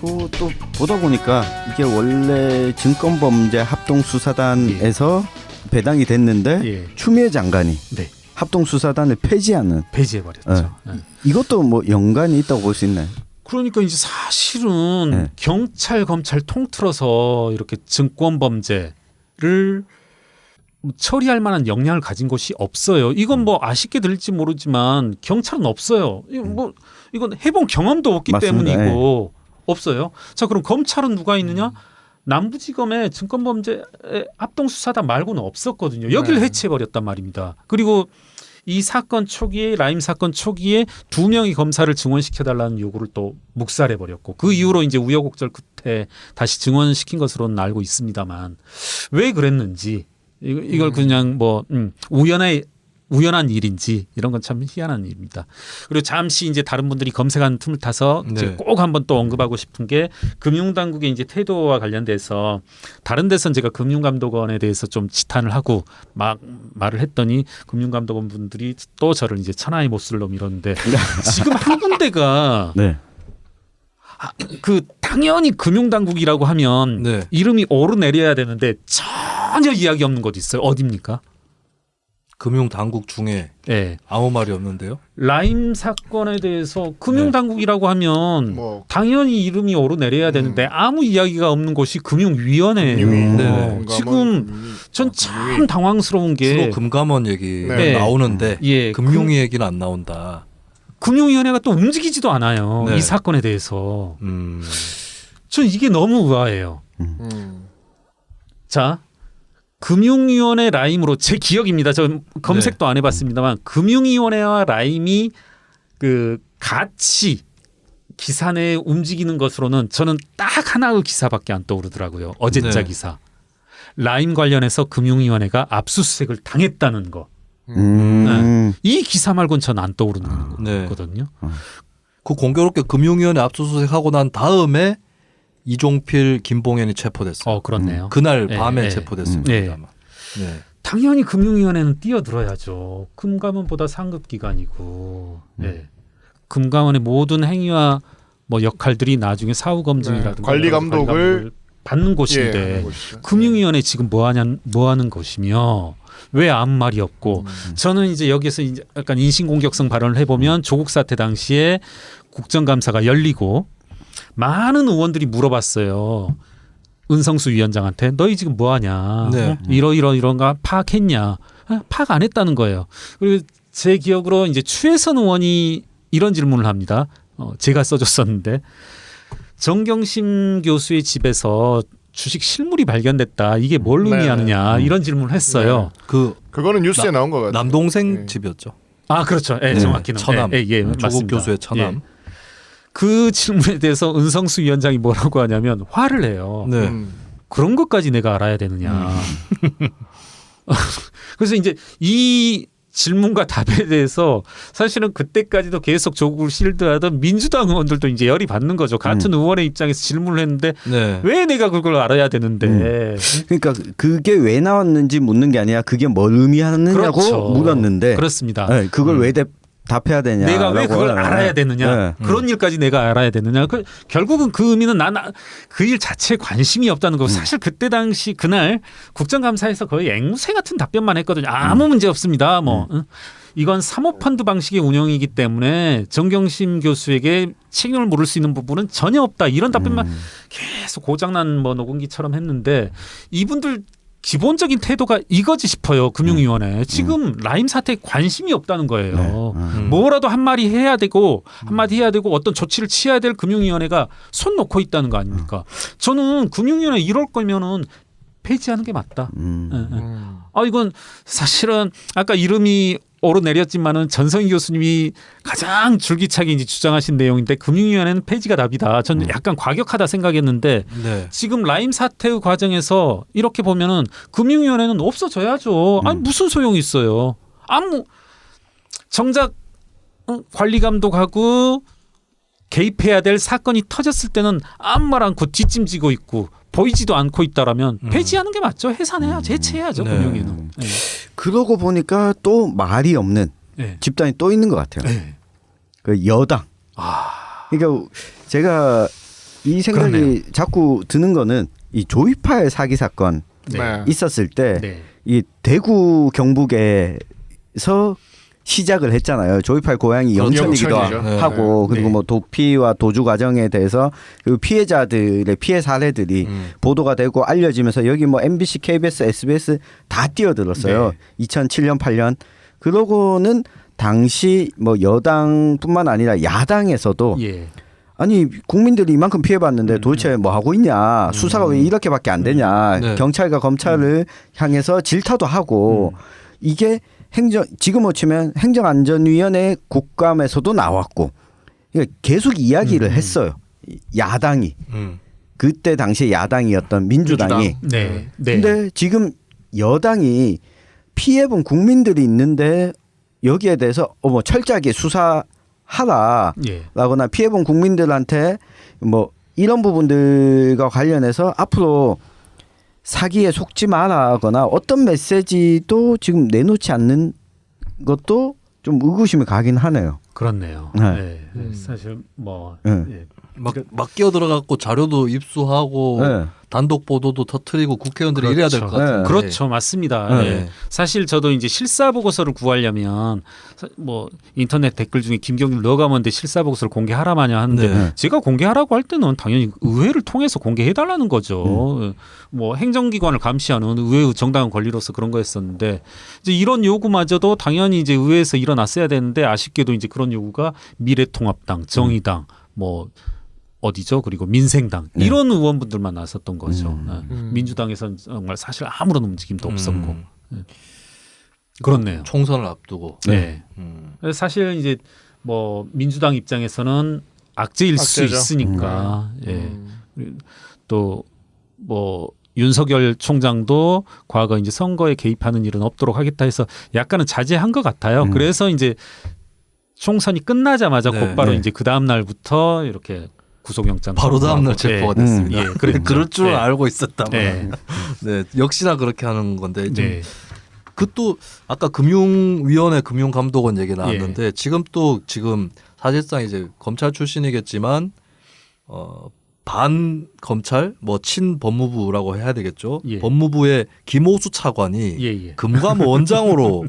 또 보다 보니까 이게 원래 증권범죄 합동수사단에서 배당이 됐는데 예. 추미애 장관이 네. 합동수사단을 폐지해버렸죠. 네. 이것도 뭐 연관이 있다고 볼 수 있나요? 그러니까 이제 사실은 네. 경찰 검찰 통틀어서 이렇게 증권 범죄를 처리할 만한 역량을 가진 곳이 없어요. 이건 뭐 아쉽게 들릴지 모르지만 경찰은 없어요. 이건 해본 경험도 없기 맞습니다. 때문이고 없어요. 자, 그럼 검찰은 누가 있느냐? 남부지검에 증권범죄 합동수사단 말고는 없었거든요. 여기를 해체해버렸단 말입니다. 그리고 이 사건 초기에 라임 사건 초기에 2명의 검사를 증원시켜달라는 요구를 또 묵살해버렸고 그 이후로 이제 우여곡절 끝에 다시 증원시킨 것으로는 알고 있습니다만 왜 그랬는지 이걸 그냥 뭐 우연한 일인지 이런 건 참 희한한 일입니다. 그리고 잠시 이제 다른 분들이 검색하는 틈을 타서 네. 꼭 한번 또 언급하고 싶은 게 금융당국의 이제 태도와 관련돼서 다른 데선 제가 금융감독원에 대해서 좀 지탄을 하고 막 말을 했더니 금융감독원 분들이 또 저를 이제 천하의 못쓸 놈 이러는데 지금 한 군데가 네. 그 당연히 금융당국이라고 하면 네. 이름이 오르내려야 되는데 전혀 이야기 없는 곳이 있어요. 어디입니까? 금융 당국 중에 네. 아무 말이 없는데요. 라임 사건에 대해서 금융당국이라고 하면 뭐 당연히 이름이 오르내려야 되는데 아무 이야기가 없는 곳이 금융위원회예요. 네. 지금 전 참 당황스러운 게 주로 금감원 얘기 네. 나오는데 예, 금융위 얘기는 안 나온다. 금융위원회가 또 움직이지도 않아요. 네. 이 사건에 대해서. 전 이게 너무 의아해요. 자, 금융위원회 라임으로 제 기억입니다. 저 검색도 안 해봤습니다만 금융위원회와 라임이 그 같이 기사 내에 움직이는 것으로는 저는 딱 하나의 기사밖에 안 떠오르더라고요. 어제자 네. 기사. 라임 관련해서 금융위원회가 압수수색을 당했다는 거. 이 기사 말고는 전 안 떠오르는 네. 거거든요. 그 공교롭게 금융위원회 압수수색하고 난 다음에 이종필, 김봉현이 체포됐어요. 그렇네요. 그날 네, 밤에 네. 체포됐습니다만. 네. 당연히 금융위원회는 뛰어들어야죠. 금감원보다 상급 기관이고, 네. 금감원의 모든 행위와 뭐 역할들이 나중에 사후 검증이라든가 관리 감독을 받는 곳인데 금융위원회 지금 뭐 하는 것이며 왜 아무 말이 없고 저는 이제 여기서 이제 약간 인신공격성 발언을 해보면 조국 사태 당시에 국정감사가 열리고 많은 의원들이 물어봤어요. 은성수 위원장한테 너희 지금 뭐 하냐? 네. 이런 거 파악했냐? 파악 안 했다는 거예요. 그리고 제 기억으로 이제 추혜선 의원이 이런 질문을 합니다. 제가 써줬었는데 정경심 교수의 집에서 주식 실물이 발견됐다. 이게 뭘 의미하느냐? 이런 질문을 했어요. 그거는 뉴스에 나온 거 같아요. 남동생 집이었죠. 아, 그렇죠. 예, 정확히는. 처남. 조국 맞습니다. 교수의 처남. 예. 그 질문에 대해서 은성수 위원장이 뭐라고 하냐면 화를 내요. 네. 그런 것까지 내가 알아야 되느냐. 그래서 이제 이 질문과 답에 대해서 사실은 그때까지도 계속 조국을 실드하던 민주당 의원들도 이제 열이 받는 거죠. 같은 의원의 입장에서 질문을 했는데 네. 왜 내가 그걸 알아야 되는데. 그러니까 그게 왜 나왔는지 묻는 게 아니라 그게 뭘 의미하느냐고 그렇죠. 물었는데 그렇습니다. 네, 그걸 왜 답해야 되냐? 내가 왜 그걸 알아야 되느냐? 그런 일까지 내가 알아야 되느냐? 결국은 그 의미는 난 그 일 자체에 관심이 없다는 거. 사실 그때 당시 그날 국정감사에서 거의 앵무새 같은 답변만 했거든요. 아무 문제 없습니다. 이건 사모펀드 방식의 운영이기 때문에 정경심 교수에게 책임을 물을 수 있는 부분은 전혀 없다. 이런 답변만 계속 고장난 뭐 녹음기처럼 했는데 이분들 기본적인 태도가 이거지 싶어요. 금융위원회. 지금 라임 사태에 관심이 없다는 거예요. 뭐라도 한마디 해야 되고 어떤 조치를 취해야 될 금융위원회가 손 놓고 있다는 거 아닙니까? 저는 금융위원회 이럴 거면은 폐지하는 게 맞다. 이건 사실은 아까 이름이 오르내렸지만은 전성희 교수님이 가장 줄기차게 이제 주장하신 내용인데 금융위원회는 폐지가 답이다. 저는 약간 과격하다 생각했는데 네. 지금 라임 사태의 과정에서 이렇게 보면은 금융위원회는 없어져야죠. 아니 무슨 소용이 있어요. 정작 관리 감독하고 개입해야 될 사건이 터졌을 때는 아무 말 않고 뒷짐지고 있고 보이지도 않고 있다라면 폐지하는 게 맞죠. 해산해야죠. 해체해야죠. 네. 금융위는. 네. 그러고 보니까 또 말이 없는 네. 집단이 또 있는 것 같아요. 네. 그 여당. 그러니까 제가 이 생각이 그러네요. 자꾸 드는 거는 이 조이팔 사기 사건 네. 있었을 때 네. 이 대구 경북에서 시작을 했잖아요. 조이팔 고향이 영천이기도 영천이죠. 하고 네. 그리고 네. 뭐 도피와 도주 과정에 대해서 그 피해자들의 피해 사례들이 보도가 되고 알려지면서 여기 뭐 MBC, KBS, SBS 다 뛰어들었어요. 네. 2007년, 8년. 그러고는 당시 뭐 여당뿐만 아니라 야당에서도 예. 아니 국민들이 이만큼 피해봤는데 도대체 뭐 하고 있냐 수사가 왜 이렇게밖에 안 되냐 네. 경찰과 검찰을 향해서 질타도 하고 이게 지금 치면 행정안전위원회 국감에서도 나왔고 그러니까 계속 이야기를 했어요. 야당이 그때 당시에 야당이었던 민주당이. 네. 네. 근데 지금 여당이 피해본 국민들이 있는데 여기에 대해서 뭐 철저하게 수사하라. 예. 라거나 피해본 국민들한테 뭐 이런 부분들과 관련해서 앞으로 사기에 속지 마라거나 어떤 메시지도 지금 내놓지 않는 것도 좀 의구심이 가긴 하네요. 그렇네요. 네. 네. 사실 뭐 네. 예. 막 끼어들어갖고 자료도 입수하고 네. 단독 보도도 터트리고 국회의원들이 그렇죠. 이래야 될 것 같은데. 그렇죠, 맞습니다. 네. 예. 사실 저도 이제 실사 보고서를 구하려면 뭐 인터넷 댓글 중에 김경률 너가 뭔데 실사 보고서를 공개하라 마냐 하는데 네. 제가 공개하라고 할 때는 당연히 의회를 통해서 공개해달라는 거죠. 뭐 행정기관을 감시하는 의회의 정당한 권리로서 그런 거였었는데 이제 이런 요구마저도 당연히 이제 의회에서 일어났어야 되는데 아쉽게도 이제 그런 요구가 미래통합당, 정의당, 뭐 어디죠? 그리고 민생당 이런 의원분들만 나섰던 거죠. 민주당에서는 정말 사실 아무런 움직임도 없었고 그렇네요. 총선을 앞두고. 네. 그래서 사실 이제 뭐 민주당 입장에서는 악재일 수 악재죠. 있으니까 예. 또 뭐 윤석열 총장도 과거 이제 선거에 개입하는 일은 없도록 하겠다 해서 약간은 자제한 것 같아요. 그래서 이제 총선이 끝나자마자 네. 곧바로 네. 이제 그 다음 날부터 이렇게 구속영장 바로 다음 날 청구하고. 체포가 예. 됐습니다. 예, 그랬죠. 그럴 줄 네. 알고 있었다만. 네. 네, 역시나 그렇게 하는 건데. 좀 네. 그또 아까 금융위원회 금융감독원 얘기 나왔는데 지금 사실상 이제 검찰 출신이겠지만 반 검찰 뭐 친 법무부라고 해야 되겠죠. 예. 법무부의 김호수 차관이 예. 금감 원장으로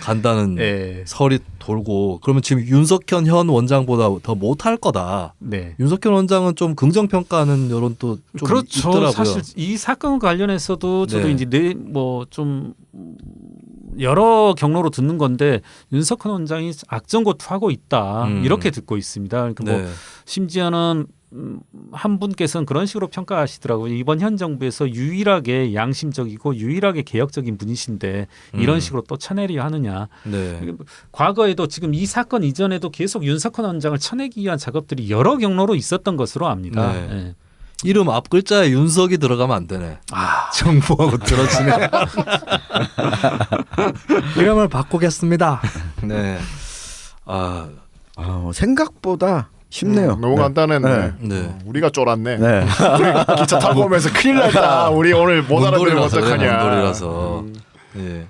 간다는 예. 설이 돌고 그러면 지금 윤석현 현 원장보다 더 못할 거다. 네. 윤석현 원장은 좀 긍정 평가하는 여론도 좀 그렇죠. 있더라고요. 사실 이 사건 관련해서도 저도 네. 이제 뭐 좀 여러 경로로 듣는 건데 윤석현 원장이 악정고투하고 있다 이렇게 듣고 있습니다. 그러니까 뭐 네. 심지어는 한 분께서는 그런 식으로 평가하시더라고요. 이번 현 정부에서 유일하게 양심적이고 유일하게 개혁적인 분이신데 이런 식으로 또 쳐내려 하느냐. 네. 과거에도 지금 이 사건 이전에도 계속 윤석현 원장을 쳐내기 위한 작업들이 여러 경로로 있었던 것으로 압니다. 네. 예. 이름 앞 글자에 윤석이 들어가면 안 되네. 정부하고 들어지네. 이름을 바꾸겠습니다. 네. 생각보다 쉽네요. 너무 간단했네. 네. 우리가 쫄았네. 네. 우리 기차 타고 오면서 큰일 났다. 우리 오늘 못 알아들으면 어떡하냐. 문돌이라서. 네.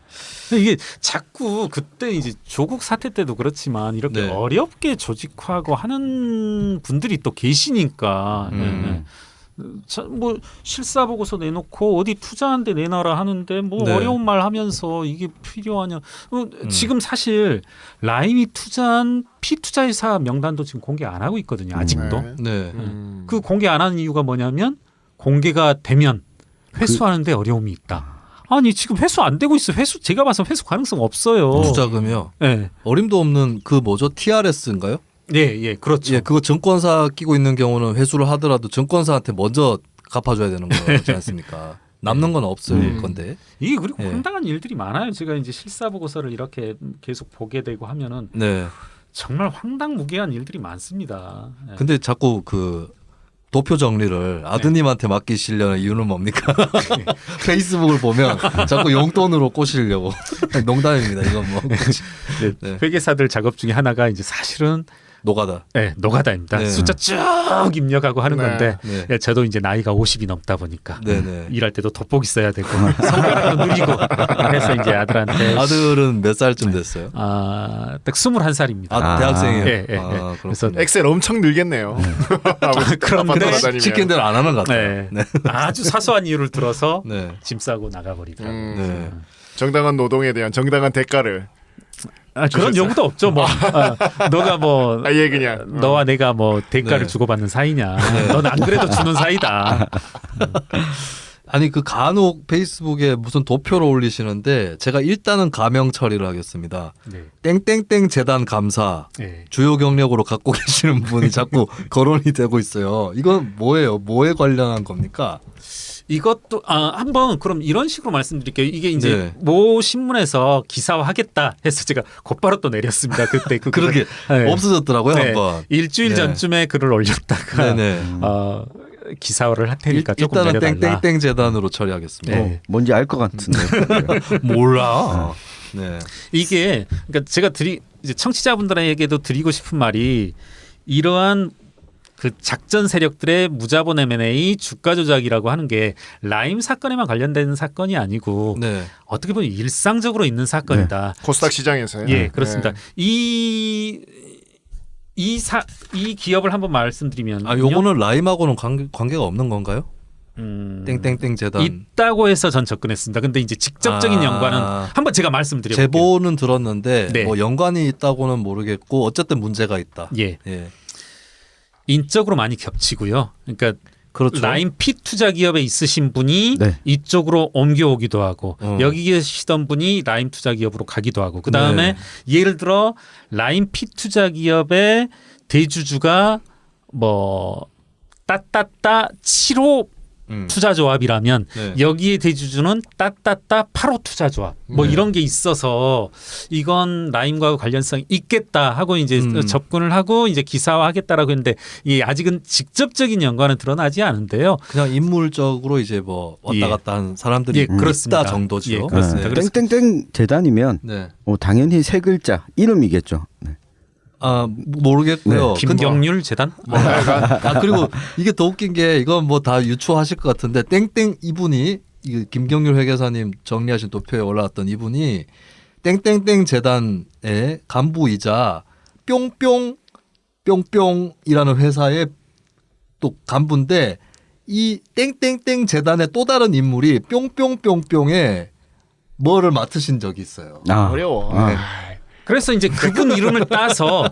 이게 자꾸 그때 이제 조국 사태 때도 그렇지만 이렇게 네. 어렵게 조직화하고 하는 분들이 또 계시니까 네. 뭐 실사 보고서 내놓고 어디 투자한데 내놔라 하는데 뭐 네. 어려운 말 하면서 이게 필요하냐. 지금 사실 라임이 투자한 피투자회사 명단도 지금 공개 안 하고 있거든요. 아직도. 네. 네. 그 공개 안 하는 이유가 뭐냐면 공개가 되면 회수하는데 어려움이 있다. 아니 지금 회수 안 되고 있어. 제가 봐서 회수 가능성 없어요. 투자금이요. 네. 어림도 없는 그 뭐죠? TRS인가요? 예, 그렇죠. 예, 그거 증권사 끼고 있는 경우는 회수를 하더라도 증권사한테 먼저 갚아줘야 되는 거지 않습니까? 남는 건 없을 건데. 이게 그리고 예. 황당한 일들이 많아요. 제가 이제 실사 보고서를 이렇게 계속 보게 되고 하면은 네. 정말 황당무계한 일들이 많습니다. 예. 근데 자꾸 그 도표 정리를 아드님한테 맡기시려는 이유는 뭡니까? 페이스북을 보면 자꾸 용돈으로 꼬시려고. 농담입니다. 이건 뭐. 네. 회계사들 작업 중에 하나가 이제 사실은 노가다. 네, 노가다입니다. 네. 숫자 쭉 입력하고 하는 네. 건데 네. 예, 저도 이제 나이가 50이 넘다 보니까 네네. 일할 때도 돋보기 써야 되고 손가락도 누리고 해서 이제 아들한테 아들은 몇 살쯤 됐어요? 딱 21살입니다. 아, 대학생이에요. 예, 예, 아, 예. 그래서 그렇군요. 엑셀 엄청 늘겠네요. 그런데 돌아다니면. 시킨 대로 안 하는 것 같아요. 네. 아주 사소한 이유를 들어서 네. 짐 싸고 나가버리더라고요. 네. 정당한 노동에 대한 정당한 대가를. 그런 요구도 없죠. 뭐 너가 뭐 아예 그냥. 너와 내가 뭐 대가를 네. 주고받는 사이냐. 너는 안 그래도 주는 사이다. 아니 그 간혹 페이스북에 무슨 도표를 올리시는데 제가 일단은 가명 처리를 하겠습니다. 네. 땡땡땡 재단 감사 네. 주요 경력으로 갖고 계시는 분이 자꾸 거론이 되고 있어요. 이건 뭐예요? 뭐에 관련한 겁니까? 이것도 한번 그럼 이런 식으로 말씀드릴게요. 이게 이제 네. 모 신문에서 기사화하겠다 해서 제가 곧바로 또 내렸습니다. 그때 그러게 네. 없어졌더라고요 네. 한번. 일주일 네. 전쯤에 글을 올렸다가 네네. 기사화를 할 테니까 조금 일단은 내려달라. 땡땡땡 재단으로 처리하겠습니다. 네. 뭔지 알 것 같은데. 몰라. 네. 이게 그러니까 제가 이제 청취자분들에게도 드리고 싶은 말이 이러한 그 작전 세력들의 무자본 M&A 주가 조작이라고 하는 게 라임 사건에만 관련된 사건이 아니고 네. 어떻게 보면 일상적으로 있는 사건이다. 코스닥 시장에서요. 예, 그렇습니다. 네. 이 기업을 한번 말씀드리면 아 요거는 라임하고는 관계가 없는 건가요? 땡땡땡 재단. 있다고 해서 전 접근했습니다. 근데 이제 직접적인 아. 연관은 한번 제가 말씀드려볼게요. 제보는 들었는데 네. 뭐 연관이 있다고는 모르겠고 어쨌든 문제가 있다. 예, 예. 인적으로 많이 겹치고요. 그러니까 그렇죠. 라임 피 투자 기업에 있으신 분이 네. 이쪽으로 옮겨오기도 하고 어. 여기 계시던 분이 라임 투자 기업으로 가기도 하고 그 다음에 네. 예를 들어 라임 피 투자 기업의 대주주가 뭐 따따따 7호 투자조합이라면 네. 여기에 대주주는 따따따 8호 투자조합 뭐 네. 이런 게 있어서 이건 라임과 관련성이 있겠다 하고 이제 접근을 하고 이제 기사화하겠다라고 했는데 이 아직은 직접적인 연관은 드러나지 않은데요. 그냥 인물적으로 이제 뭐 왔다 예. 갔다 한 사람들이 예, 그렇습니다. 있다 정도죠. 예, 그렇습니다. 네. 그래서- 땡땡땡 재단이면 네. 당연히 세 글자 이름이겠죠. 네. 아 모르겠고요. 김경률 재단? 아 그리고 이게 더 웃긴 게 이건 뭐 다 유추하실 것 같은데 땡땡 이분이 이 김경률 회계사님 정리하신 도표에 올라왔던 이분이 땡땡땡 재단의 간부이자 뿅뿅이라는 회사의 또 간부인데 이 땡땡땡 재단의 또 다른 인물이 뿅뿅뿅뿅에 뭐를 맡으신 적이 있어요. 어려워. 아. 그래서 이제 그분 이름을 따서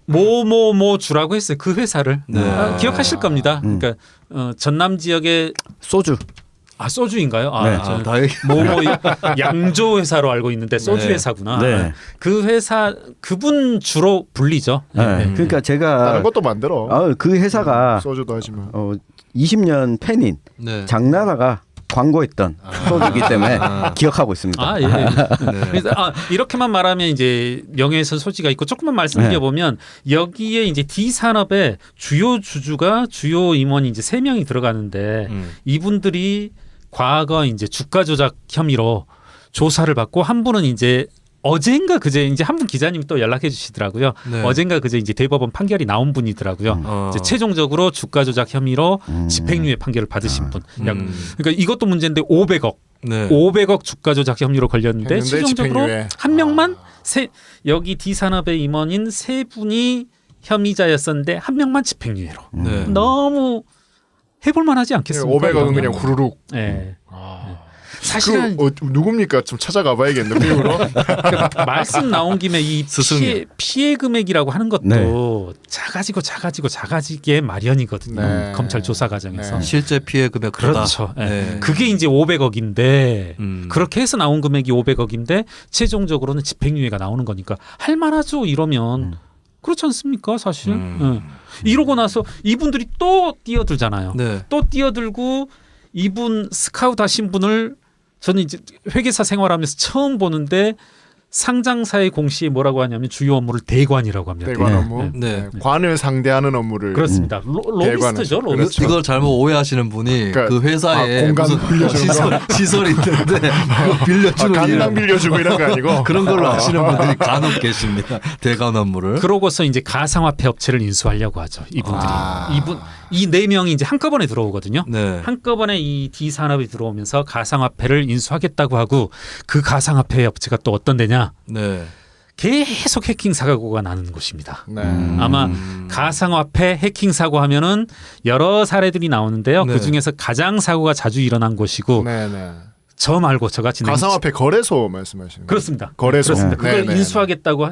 뭐뭐뭐 주라고 했어요. 그 회사를 네. 기억하실 겁니다. 그러니까 전남 지역의 소주. 소주인가요? 네. 저는 다 얘기- 뭐뭐 양조 회사로 알고 있는데 소주 네. 회사구나. 네. 그 회사 그분 주로 불리죠. 네. 네. 그러니까 제가 다른 것도 만들어. 그 회사가 소주도 하지만. 20년 팬인 네. 장나라가 광고했던 소주기 때문에 기억하고 있습니다. 아, 예. 그래서 이렇게만 말하면 이제 명예훼손 소지가 있고 조금만 말씀드려 보면 여기에 이제 D 산업의 주요 주주가 주요 임원이 이제 3명이 들어가는데 이분들이 과거 이제 주가 조작 혐의로 조사를 받고 한 분은 이제 어젠가 그제 이제 한 분 기자님이 또 연락해 주시더라고요. 네. 어젠가 그제 이제 대법원 판결이 나온 분이더라고요. 이제 최종적으로 주가 조작 혐의로 집행유예 판결을 받으신 분. 그러니까 이것도 문제인데 500억. 네. 500억 주가 조작 혐의로 걸렸는데 했는데 최종적으로 집행유예. 한 명만 여기 D 산업의 임원인 3분이 혐의자였었는데 한 명만 집행유예로. 네. 너무 해볼 만하지 않겠습니까? 500억은 그냥 후루룩. 네. 사실은 누굽니까? 좀 찾아가 봐야겠네. 미국으로. 말씀 나온 김에 이 스승이요. 피해 금액이라고 하는 것도 네. 작아지게 마련이거든요. 네. 검찰 조사 과정에서. 네. 실제 피해 금액 그렇죠. 예. 네. 그게 이제 500억인데 그렇게 해서 나온 금액이 500억인데 최종적으로는 집행유예가 나오는 거니까 할 만하죠 이러면. 그렇지 않습니까 사실. 예. 이러고 나서 이분들이 또 뛰어들잖아요. 네. 또 뛰어들고 이분 스카우트 하신 분을 저는 이제 회계사 생활하면서 처음 보는데 상장사의 공시에 뭐라고 하냐면 주요 업무를 대관이라고 합니다. 대관 네. 업무. 네. 관을 상대하는 업무를. 그렇습니다. 로비스트죠. 대관을. 로비스트. 이걸 잘못 오해하시는 분이 그러니까, 그 회사에 공간 무슨 빌려주는 시설이 있는데 빌려주는 강당 일. 빌려주고 이런 거 아니고 그런 걸로 아시는 분들이 간혹 계십니다. 대관 업무를. 그러고서 이제 가상화폐 업체를 인수하려고 하죠. 이분들이. 이 네 명이 이제 한꺼번에 들어오거든요. 네. 한꺼번에 이 D 산업이 들어오면서 가상화폐를 인수하겠다고 하고 그 가상화폐 업체가 또 어떤 데냐? 네. 계속 해킹 사고가 나는 곳입니다. 네. 아마 가상화폐 해킹 사고 하면은 여러 사례들이 나오는데요. 네. 그 중에서 가장 사고가 자주 일어난 곳이고 네네. 저 말고 저같이 가상화폐 거래소 말씀하시는 거예요? 그렇습니다. 거래소. 그렇습니다. 그걸 네네. 인수하겠다고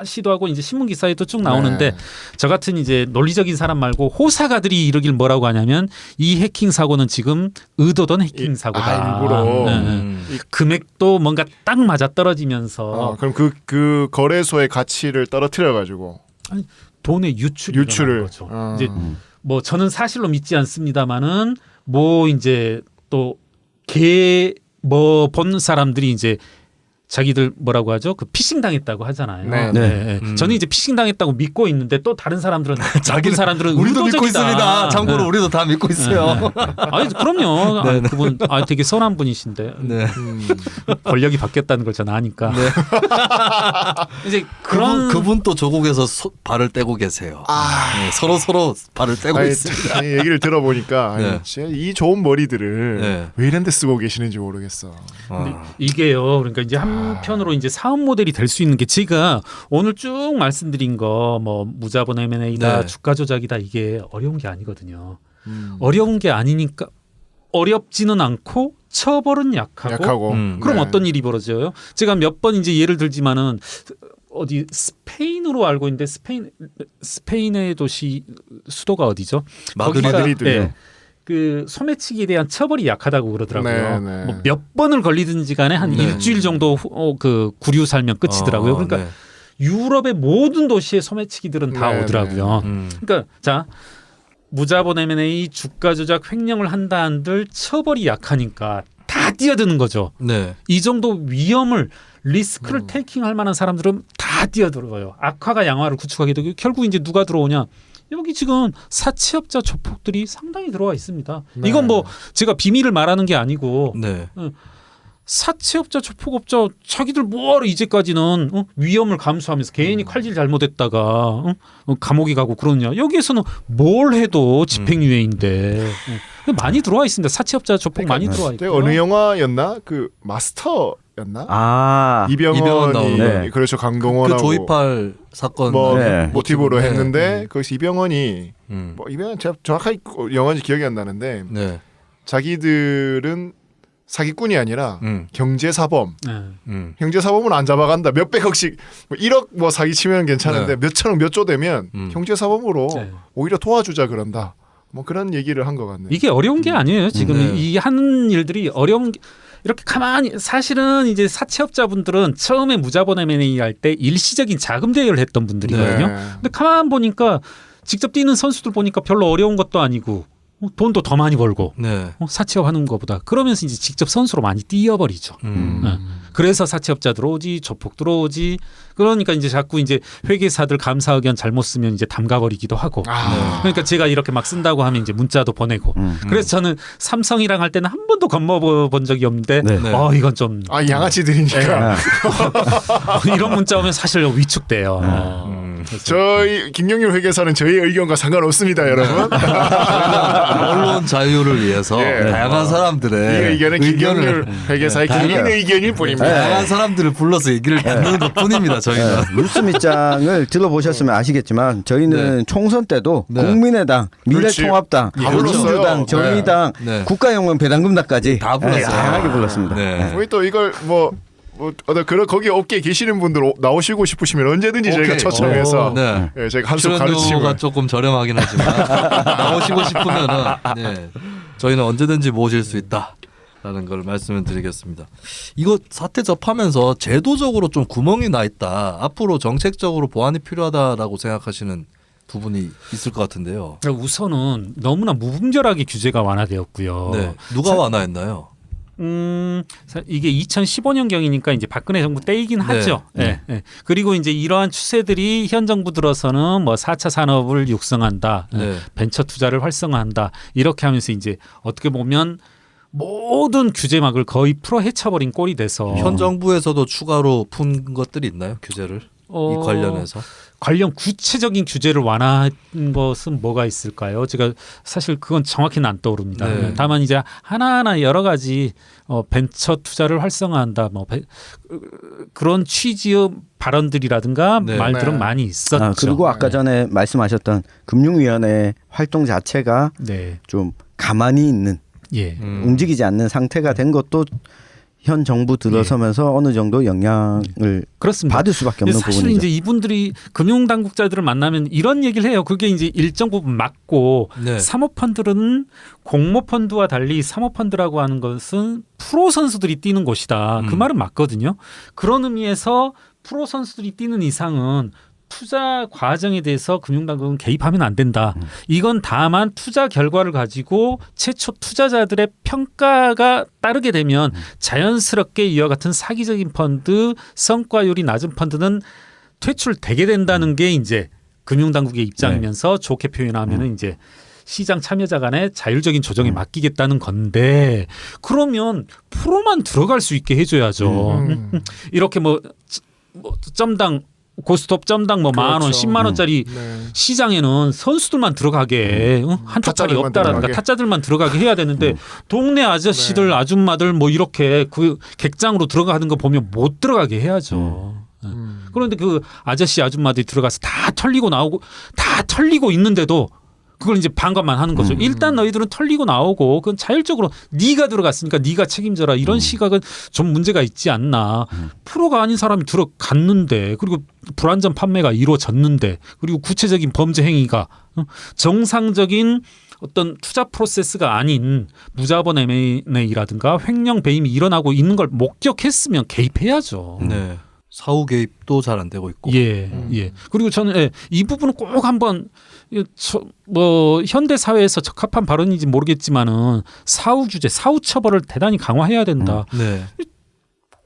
시도하고 이제 신문 기사에도 쭉 나오는데 네. 저 같은 이제 논리적인 사람 말고 호사가들이 이러길 뭐라고 하냐면 이 해킹 사고는 지금 의도된 해킹 사고다. 일부러. 금액도 뭔가 딱 맞아 떨어지면서 그럼 그 거래소의 가치를 떨어뜨려 가지고 돈의 유출이 유출을. 일어나는 거죠. 이제 뭐 저는 사실로 믿지 않습니다만은 뭐 이제 또 뭐 본 사람들이 이제 자기들 뭐라고 하죠? 그 피싱 당했다고 하잖아요. 네. 네. 저는 이제 피싱 당했다고 믿고 있는데 또 다른 사람들은 자기 사람들은 우리도 믿고 의도적이다. 있습니다. 참고로 네. 우리도 다 믿고 있어요. 아니 그럼요. 아니, 그분 되게 선한 분이신데 네. 권력이 바뀌었다는 걸 저는 아니까. 이제 그런 그분 또 조국에서 발을 떼고 계세요. 네, 서로 발을 떼고 있습니다. 아니, 얘기를 들어보니까 네. 아니, 진짜 이 좋은 머리들을 네. 왜 이런 데 쓰고 계시는지 모르겠어. 이게요. 그러니까 이제 한편으로 이제 사업 모델이 될 수 있는 게 제가 오늘 쭉 말씀드린 거 뭐 무자본 M&A다 네. 주가 조작이다 이게 어려운 게 아니거든요. 어려운 게 아니니까 어렵지는 않고 처벌은 약하고. 그럼 네. 어떤 일이 벌어져요? 제가 몇 번 이제 예를 들지만은 어디 스페인으로 알고 있는데 스페인의 도시 수도가 어디죠? 마드리드요. 예. 그 소매치기에 대한 처벌이 약하다고 그러더라고요. 네. 뭐 몇 번을 걸리든지 간에 한 네. 일주일 정도 그 구류 살면 끝이더라고요. 그러니까 네. 유럽의 모든 도시의 소매치기들은 다 네, 오더라고요. 그러니까 자 무자본 M&A 주가 조작 횡령을 한다 한들 처벌이 약하니까 다 뛰어드는 거죠. 네. 이 정도 위험을 리스크를 테이킹할 만한 사람들은 다 뛰어들어요. 악화가 양화를 구축하게 되고 결국 이제 누가 들어오냐? 여기 지금 사채업자 조폭들이 상당히 들어와 있습니다. 네. 이건 뭐 제가 비밀을 말하는 게 아니고 네. 사채업자 조폭업자 자기들 뭐하러 이제까지는 위험을 감수하면서 개인이 칼질 잘못했다가 감옥에 가고 그러느냐. 여기에서는 뭘 해도 집행유예인데 많이 들어와 있습니다. 사채업자 조폭 많이 들어와 그때 있고. 어느 영화였나? 그 마스터였나? 이병헌 이병헌이 나오는. 그렇죠. 강동원하고 그 조이팔 사건 뭐 네. 모티브로 네. 했는데 거기서 이병헌이 음. 뭐 이병헌 제가 정확하게 영화인지 기억이 안 나는데 네. 자기들은 사기꾼이 아니라 경제사범. 네. 경제사범은 안 잡아간다. 몇백억씩 뭐 1억 뭐 사기치면 괜찮은데 네. 몇천억 몇 조 되면 경제사범으로 네. 오히려 도와주자 그런다. 뭐 그런 얘기를 한 것 같네요. 이게 어려운 게 아니에요. 지금 네. 이 하는 일들이 어려운 게 이렇게 가만히 사실은 이제 사채업자분들은 처음에 무자본 M&A 할 때 일시적인 자금 대여를 했던 분들이거든요. 네. 근데 가만 보니까 직접 뛰는 선수들 보니까 별로 어려운 것도 아니고 돈도 더 많이 벌고 네. 사채업 하는 것보다 그러면서 이제 직접 선수로 많이 뛰어버리죠. 네. 그래서 사채업자 들어오지 조폭 들어오지 그러니까 이제 자꾸 이제 회계사들 감사 의견 잘못 쓰면 이제 담가버리기도 하고 그러니까 제가 이렇게 막 쓴다고 하면 이제 문자도 보내고 그래서 저는 삼성이랑 할 때는 한 번도 겁먹어본 적이 없는데 네. 이건 좀 양아치들이니까 이런 문자 오면 사실 위축돼요. 그래서 저희 김경률 회계사는 저희 의견과 상관없습니다, 여러분. 언론 자유를 위해서 예. 다양한 이 사람들의 의견은 김경률 회계사의 개인 의견일 뿐입니다. 다양한 사람들을 불러서 얘기를 듣는 것뿐입니다. 저희는. 뉴스 밑장을 들어보셨으면 아시겠지만 저희는 총선 때도 네. 국민의당, 그렇지. 미래통합당, 다 불렀어요. 민주당, 정의당, 네. 국가연금 배당금당까지 다 불렀어요. 다양하게 불렀습니다. 네. 우리 또 이걸 거기 업계 계시는 분들 나오시고 싶으시면 언제든지 저희가 오케이. 초청해서 네. 예, 저희가 한 수 가르치고 출연료가 조금 저렴하긴 하지만 나오시고 싶으면은 저희는 언제든지 모실 수 있다라는 걸 말씀을 드리겠습니다. 이거 사태 접하면서 제도적으로 좀 구멍이 나 있다. 앞으로 정책적으로 보완이 필요하다라고 생각하시는 부분이 있을 것 같은데요. 우선은 너무나 무분별하게 규제가 완화되었고요. 네. 누가 완화했나요? 이게 2015년 경이니까 이제 박근혜 정부 때이긴 하죠. 네. 그리고 이제 이러한 추세들이 현 정부 들어서는 뭐 4차 산업을 육성한다, 벤처 투자를 활성화한다 이렇게 하면서 이제 어떻게 보면 모든 규제막을 거의 풀어 헤쳐버린 꼴이 돼서 현 정부에서도 추가로 푼 것들이 있나요? 규제를 이 관련해서? 관련 구체적인 규제를 완화한 것은 뭐가 있을까요? 제가 사실 그건 정확히는 안 떠오릅니다. 네. 다만 이제 하나하나 여러 가지 벤처 투자를 활성화한다, 뭐 그런 취지의 발언들이라든가 네. 말들은 네. 많이 있었죠. 그리고 아까 전에 말씀하셨던 금융위원회 활동 자체가 네, 좀 가만히 있는 예, 움직이지 않는 상태가 된 것도 현 정부 들어서면서 어느 정도 영향을 그렇습니다. 받을 수밖에 없는 사실 부분이죠. 이제 이분들이 금융 당국자들을 만나면 이런 얘기를 해요. 그게 이제 일정 부분 맞고 네. 사모펀드는 공모펀드와 달리 사모펀드라고 하는 것은 프로 선수들이 뛰는 곳이다. 그 말은 맞거든요. 그런 의미에서 프로 선수들이 뛰는 이상은 투자 과정에 대해서 금융당국은 개입하면 안 된다. 이건 다만 투자 결과를 가지고 최초 투자자들의 평가가 따르게 되면 자연스럽게 이와 같은 사기적인 펀드, 성과율이 낮은 펀드는 퇴출되게 된다는 게 이제 금융당국의 입장이면서 좋게 표현하면은 이제 시장 참여자 간의 자율적인 조정에 맡기겠다는 건데 그러면 프로만 들어갈 수 있게 해줘야죠. 이렇게 뭐 점당 고스톱 점당 뭐 만 원, 그렇죠. 10만 원짜리 네. 시장에는 선수들만 들어가게 한쪽 팔이 타짜들만 없다라든가 들어가게. 타짜들만 들어가게 해야 되는데 동네 아저씨들 아줌마들 뭐 이렇게 그 객장으로 들어가는 거 보면 못 들어가게 해야죠. 그런데 그 아저씨 아줌마들이 들어가서 다 털리고 나오고 다 털리고 있는데도 그걸 이제 반감만 하는 거죠. 일단 너희들은 털리고 나오고 그건 자율적으로 네가 들어갔으니까 네가 책임져라. 이런 시각은 좀 문제가 있지 않나. 프로가 아닌 사람이 들어갔는데 그리고 불안전 판매가 이루어졌는데 그리고 구체적인 범죄 행위가 정상적인 어떤 투자 프로세스가 아닌 무자본 M&A라든가 횡령 배임이 일어나고 있는 걸 목격했으면 개입해야죠. 네. 사후 개입도 잘 안 되고 있고. 예. 그리고 저는 이 부분은 꼭 한번 뭐 현대 사회에서 적합한 발언인지 모르겠지만은 사후 규제, 사후 처벌을 대단히 강화해야 된다. 네.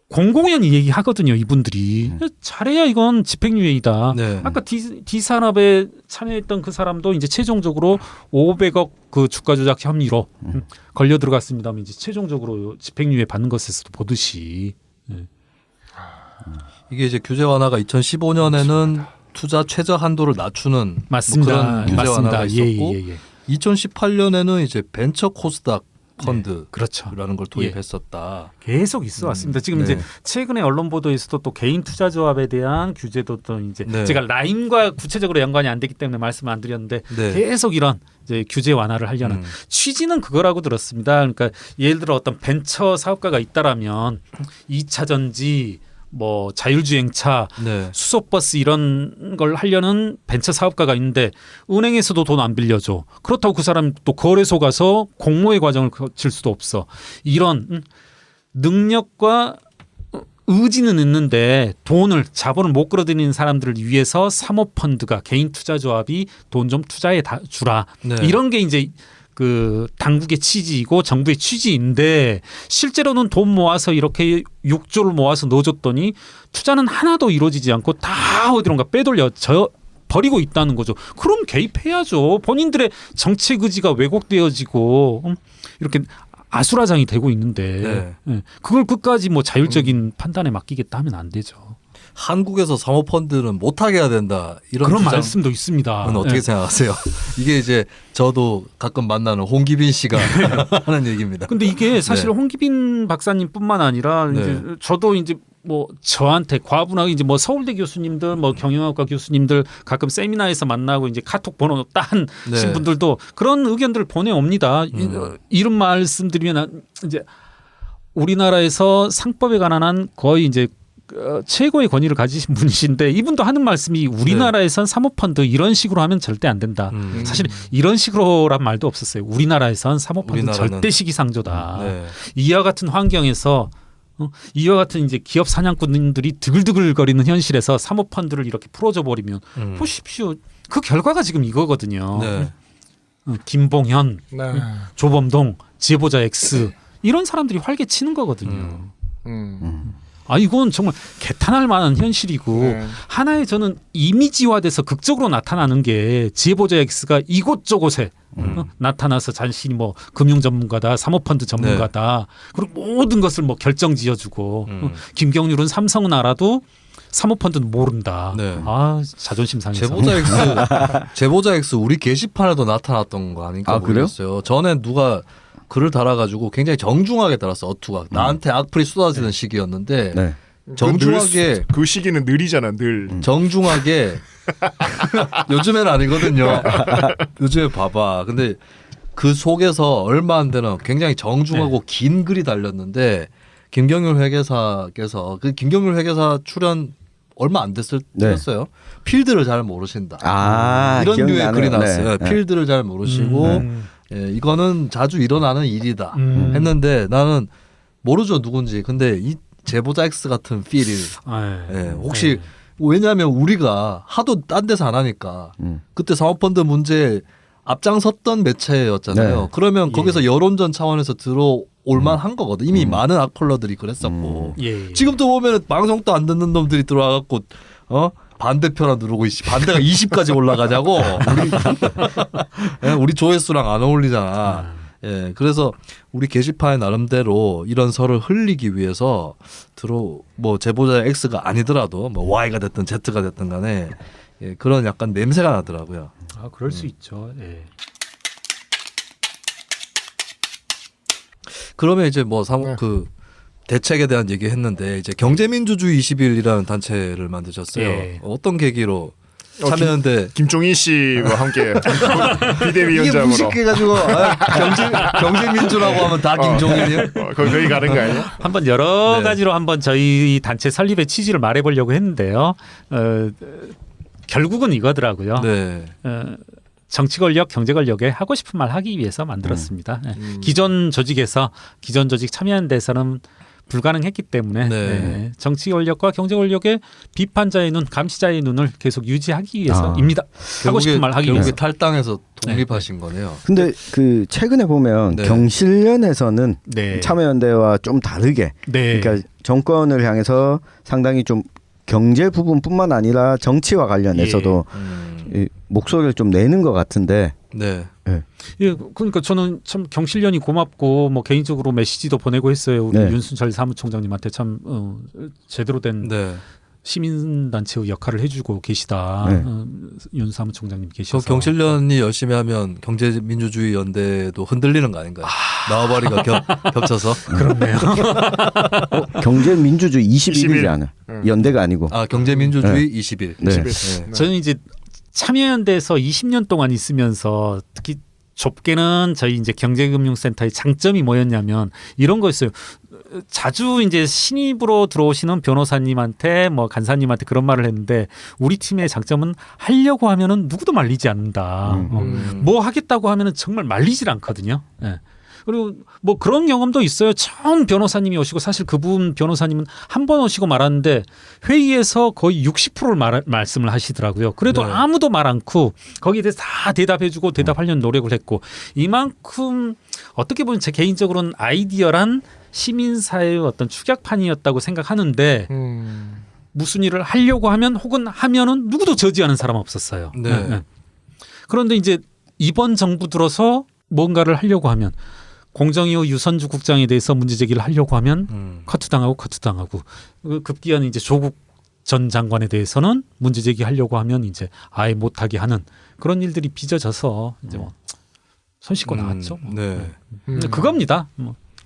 공공연히 얘기하거든요, 이분들이. 잘해야 이건 집행유예이다. 네. 아까 D산업에 참여했던 그 사람도 이제 최종적으로 500억 그 주가 조작 혐의로 걸려 들어갔습니다만 이제 최종적으로 집행유예 받는 것에서도 보듯이. 이게 이제 규제 완화가 2015년에는 투자 최저 한도를 낮추는 맞습니다. 뭐 그런 규제 맞습니다. 완화가 있었고 예. 2018년에는 이제 벤처 코스닥 펀드라는 그렇죠. 걸 도입했었다. 계속 있어 왔습니다. 지금 네. 이제 최근에 언론 보도에서도 또 개인 투자 조합에 대한 규제도 또 이제 네. 제가 라임과 구체적으로 연관이 안 되기 때문에 말씀 안 드렸는데 네. 계속 이런 이제 규제 완화를 하려는 취지는 그거라고 들었습니다. 그러니까 예를 들어 어떤 벤처 사업가가 있다라면 2차 전지 뭐 자율주행차, 네. 수소버스 이런 걸 하려는 벤처 사업가가 있는데 은행에서도 돈 안 빌려줘. 그렇다고 그 사람 또 거래소 가서 공모의 과정을 거칠 수도 없어. 이런 능력과 의지는 있는데 자본을 못 끌어들이는 사람들을 위해서 사모펀드가 개인 투자조합이 돈 좀 투자해 주라. 네. 이런 게 이제 그 당국의 취지이고 정부의 취지인데 실제로는 돈 모아서 이렇게 6조를 모아서 넣어줬더니 투자는 하나도 이루어지지 않고 다 어디론가 빼돌려 버리고 있다는 거죠. 그럼 개입해야죠. 본인들의 정책 의지가 왜곡되어지고 이렇게 아수라장이 되고 있는데 그걸 끝까지 뭐 자율적인 판단에 맡기겠다 하면 안 되죠. 한국에서 사모펀드는 못하게 해야 된다. 이런 그런 주장은 말씀도 있습니다. 어떻게 생각하세요? 이게 이제 저도 가끔 만나는 홍기빈 씨가 하는 얘기입니다. 근데 이게 사실 네. 홍기빈 박사님뿐만 아니라 네. 이제 저도 이제 뭐 저한테 과분하게 이제 뭐 서울대 교수님들 뭐 경영학과 교수님들 가끔 세미나에서 만나고 이제 카톡 번호 딴 네. 분들도 그런 의견들을 보내옵니다. 이런 말씀드리면 이제 우리나라에서 상법에 관한 한 거의 이제 최고의 권위를 가지신 분이신데 이분도 하는 말씀이 우리나라에선 사모펀드 이런 식으로 하면 절대 안 된다. 사실 이런 식으로란 말도 없었어요. 우리나라에선 사모펀드 절대 시기상조다. 이와 같은 환경에서 이와 같은 이제 기업 사냥꾼들이 드글드글거리는 현실에서 사모펀드를 이렇게 풀어줘 버리면 보십시오. 그 결과가 지금 이거거든요. 네. 김봉현, 네. 조범동, 지혜보자 X 이런 사람들이 활개치는 거거든요. 음. 아 이건 정말 개탄할 만한 현실이고 네. 하나의 저는 이미지화돼서 극적으로 나타나는 게 지혜보자 X가 이곳저곳에 나타나서 자신이 뭐 금융 전문가다, 사모펀드 전문가다, 그리고 모든 것을 뭐 결정지어주고 김경률은 삼성은 알아도 사모펀드는 모른다. 네. 아 자존심 상해서. 제보자 X 우리 게시판에도 나타났던 거 아닌가 아, 그래요? 모르겠어요. 전에 누가 글을 달아가지고 굉장히 정중하게 달았어. 어투가 나한테 악플이 쏟아지는 시기였는데 네. 정중하게 그 시기는 느리잖아 늘. 정중하게 요즘에는 아니거든요. 요즘에 봐봐. 근데 그 속에서 얼마 안 되는 굉장히 정중하고 긴 글이 달렸는데 김경률 회계사께서 그 김경률 회계사 출연 얼마 안 됐을 때였어요. 필드를 잘 모르신다. 아, 이런 류의 기억나네요. 글이 나왔어요. 네. 필드를 잘 모르시고 예, 이거는 자주 일어나는 일이다 했는데 나는 모르죠 누군지. 근데 이 제보자 X 같은 필이 예, 혹시 왜냐하면 우리가 하도 딴 데서 안 하니까 그때 사모펀드 문제 앞장섰던 매체였잖아요. 네. 그러면 거기서 여론전 차원에서 들어올 만한 거거든. 이미 많은 악플러들이 그랬었고 예. 지금도 보면 방송도 안 듣는 놈들이 들어와갖고 반대표나 누르고 반대가 20까지 올라가자고 우리 조회수랑 안 어울리잖아. 예, 그래서 우리 게시판에 나름대로 이런 설을 흘리기 위해서 뭐 제보자 X가 아니더라도 뭐 Y가 됐든 Z가 됐든 간에 예, 그런 약간 냄새가 나더라고요. 아 그럴 수 있죠. 예. 그러면 이제 뭐 그 대책에 대한 얘기했는데 이제 경제민주주의 20일이라는 단체를 만드셨어요. 예. 어떤 계기로 참여연대 김종인 씨와 함께 이게 비대위원장으로 무식해가지고 경제민주라고 하면 다 김종인이에요? 거기 가는 거 아니야? 한번 여러 네. 가지로 한번 저희 단체 설립의 취지를 말해보려고 했는데요. 결국은 이거더라고요. 네. 정치 권력, 경제 권력에 하고 싶은 말 하기 위해서 만들었습니다. 기존 조직 참여연대에서는 불가능했기 때문에 네. 정치 권력과 경제 권력의 비판자의 눈, 감시자의 눈을 계속 유지하기 위해서입니다. 하고 싶은 말 하기 결국에 위해서. 탈당해서 독립하신 거네요. 근데 그 최근에 보면 네. 경실련에서는 네. 참여연대와 좀 다르게 네. 그러니까 정권을 향해서 상당히 좀 경제 부분뿐만 아니라 정치와 관련해서도 이 목소리를 좀 내는 것 같은데. 네. 예, 그러니까 저는 참 경실련이 고맙고 뭐 개인적으로 메시지도 보내고 했어요. 우리 네. 윤순철 사무총장님한테 참 제대로 된 네. 시민단체의 역할을 해주고 계시다. 네. 윤 사무총장님 저 계셔서. 경실련이 열심히 하면 경제민주주의 연대도 흔들리는 거 아닌가요? 나와바리가 겹쳐서. 그렇네요. 경제민주주의 21일이 21일. 않아. 연대가 아니고. 아 경제민주주의 20일. 네. 네. 저는 이제 참여연대에서 20년 동안 있으면서 특히 좁게는 저희 이제 경제금융센터의 장점이 뭐였냐면 이런 거였어요. 자주 이제 신입으로 들어오시는 변호사님한테 뭐 간사님한테 그런 말을 했는데 우리 팀의 장점은 하려고 하면은 누구도 말리지 않는다. 뭐 하겠다고 하면은 정말 말리질 않거든요. 예. 그리고 뭐 그런 경험도 있어요. 처음 변호사님이 오시고 사실 그분 변호사님은 한 번 오시고 말았는데 회의에서 거의 60%를 말씀을 하시더라고요. 그래도 네. 아무도 말 않고 거기에 대해서 다 대답해주고 대답하려는 노력을 했고 이만큼 어떻게 보면 제 개인적으로는 아이디어란 시민사회의 어떤 축약판이었다고 생각하는데 무슨 일을 하려고 하면 혹은 하면은 누구도 저지하는 사람 없었어요. 네. 그런데 이제 이번 정부 들어서 뭔가를 하려고 하면 공정위호 유선주 국장에 대해서 문제 제기를 하려고 하면 커트당하고 급기야는 이제 조국 전 장관에 대해서는 문제 제기하려고 하면 이제 아예 못하게 하는 그런 일들이 빚어져서 이제 뭐 손 씻고 나왔죠. 뭐. 네. 그겁니다.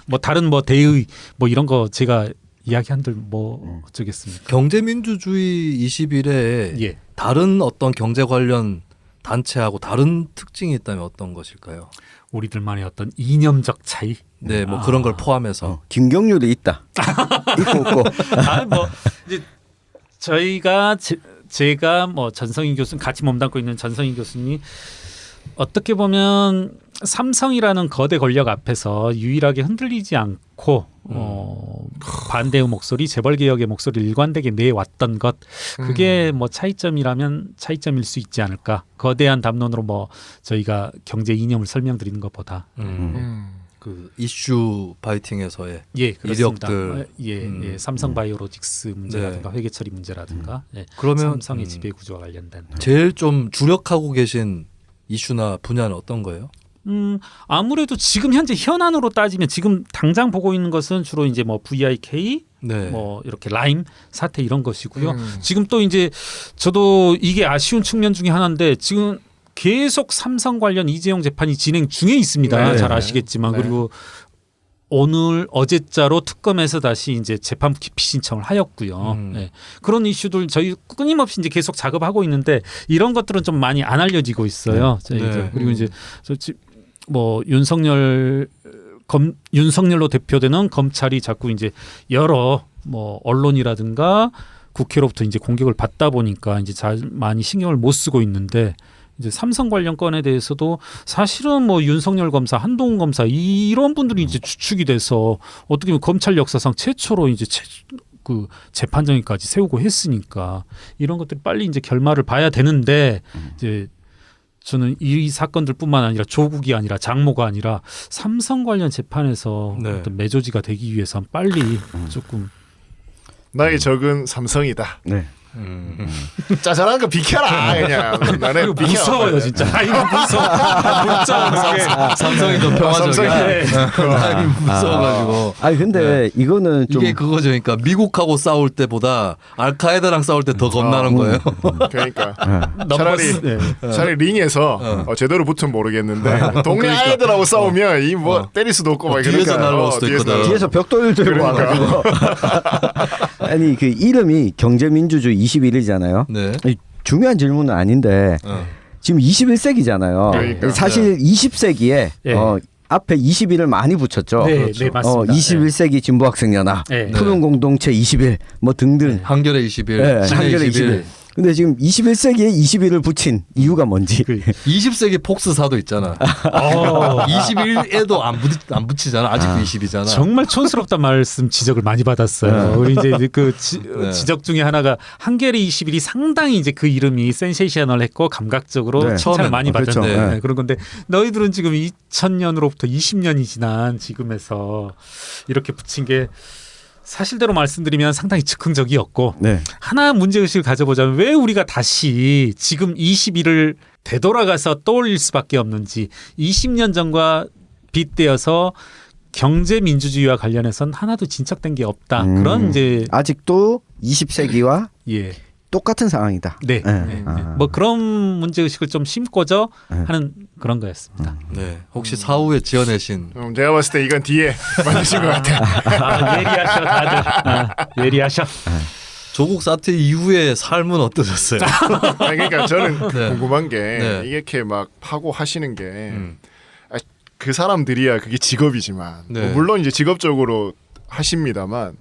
뭐 다른 뭐 대의 뭐 이런 거 제가 이야기한들 뭐 어쩌겠습니까? 경제민주주의 20일에 예. 다른 어떤 경제 관련 단체하고 다른 특징이 있다면 어떤 것일까요? 우리들만의 어떤 이념적 차이. 네, 뭐 그런 걸 포함해서. 김경률이 있다. 있고 없고. 뭐 이제 저희가 제가 뭐 전성인 교수님 같이 몸담고 있는 전성인 교수님이 어떻게 보면 삼성이라는 거대 권력 앞에서 유일하게 흔들리지 않고 반대의 목소리, 재벌개혁의 목소리를 일관되게 내왔던 것 그게 뭐 차이점이라면 차이점일 수 있지 않을까. 거대한 담론으로 뭐 저희가 경제 이념을 설명드리는 것보다. 그 이슈 파이팅에서의 예, 그렇습니다. 이력들. 예, 삼성바이오로직스 문제라든가 회계 처리 문제라든가 예, 그러면 삼성의 지배 구조와 관련된 제일 좀 주력하고 계신 이슈나 분야는 어떤 거예요? 아무래도 지금 현재 현안으로 따지면 지금 당장 보고 있는 것은 주로 이제 뭐 VIK 네. 뭐 이렇게 라임 사태 이런 것이고요. 지금 또 이제 저도 이게 아쉬운 측면 중에 하나인데 지금 계속 삼성 관련 이재용 재판이 진행 중에 있습니다. 네. 잘 아시겠지만 네. 그리고 오늘 어제자로 특검에서 다시 이제 재판 기피 신청을 하였고요. 네. 그런 이슈들 저희 끊임없이 이제 계속 작업하고 있는데 이런 것들은 좀 많이 안 알려지고 있어요. 저희들. 네. 그리고 이제 뭐 윤석열로 대표되는 검찰이 자꾸 이제 여러 뭐 언론이라든가 국회로부터 이제 공격을 받다 보니까 이제 많이 신경을 못 쓰고 있는데 이제 삼성 관련 건에 대해서도 사실은 뭐 윤석열 검사, 한동훈 검사 이런 분들이 이제 주축이 돼서 어떻게 보면 검찰 역사상 최초로 이제 그 재판정에까지 세우고 했으니까 이런 것들이 빨리 이제 결말을 봐야 되는데 이제 저는 이 사건들뿐만 아니라 조국이 아니라 장모가 아니라 삼성 관련 재판에서 네. 어떤 매조지가 되기 위해서는 빨리 조금 나의 적은 삼성이다. 네. 짜잘한 거 비켜라 그냥. 나는 그리고 무서워요 진짜. 아, 이거 무서워. 무서워. 이게. 삼성이 더 평화적이야. 사람이 무서워가지고. 아니 근데 이거는 좀 이게 그거죠. 그러니까 미국하고 싸울 때보다 알카에다랑 싸울 때 더 겁나는 거예요. 그러니까 넘버스. 차라리 링에서 제대로 붙으면 모르겠는데 동네 아이들하고 싸우면 이 뭐 때릴 수도 없고 막 뒤에서 그러니까, 날아올 수도 있거든. 뒤에서 벽돌 들고 와가지고 아니 그 이름이 경제민주주의 21이잖아요. 네. 중요한 질문은 아닌데 지금 21세기잖아요. 그러니까. 사실 20세기에 네. 앞에 21을 많이 붙였죠. 네, 그렇죠. 네 맞습니다. 21세기 진보학생연합, 네. 푸른공동체 21, 뭐 등등. 한겨레 20일, 네, 진해 한겨레 21. 근데 지금 21세기에 21을 붙인 이유가 뭔지. 20세기 폭스사도 있잖아. 21에도 안 붙이잖아. 아직도 20이잖아. 정말 촌스럽단 말씀 지적을 많이 받았어요. 우리 이제 그 네. 지적 중에 하나가 한겨레 21이 상당히 이제 그 이름이 센세이셔널했고 감각적으로 네. 칭찬을 처음엔 많이 그렇죠. 받았는데 네. 그런 건데 너희들은 지금 2000년으로부터 20년이 지난 지금에서 이렇게 붙인 게 사실대로 말씀드리면 상당히 즉흥적이었고 네. 하나 문제의식을 가져보자면 왜 우리가 다시 지금 21을 되돌아가서 떠올릴 수밖에 없는지 20년 전과 빗대어서 경제민주주의와 관련해서는 하나도 진척된 게 없다. 그런 이제 아직도 20세기와 예. 똑같은 상황이다. 네. 네. 네. 뭐 그런 문제의식을 좀 심고저 하는 그런 거였습니다. 네. 혹시 사후에 지어내신 제가 봤을 때 이건 뒤에 만드신 것 같아. 아, 예리하셔 다들. 예리하셔. 조국 사태 이후의 삶은 어떠셨어요? 아니, 그러니까 저는 네. 궁금한 게 네. 이렇게 막 파고 하시는 게 그 사람들이야 그게 직업이지만 네. 뭐 물론 이제 직업적으로 하십니다만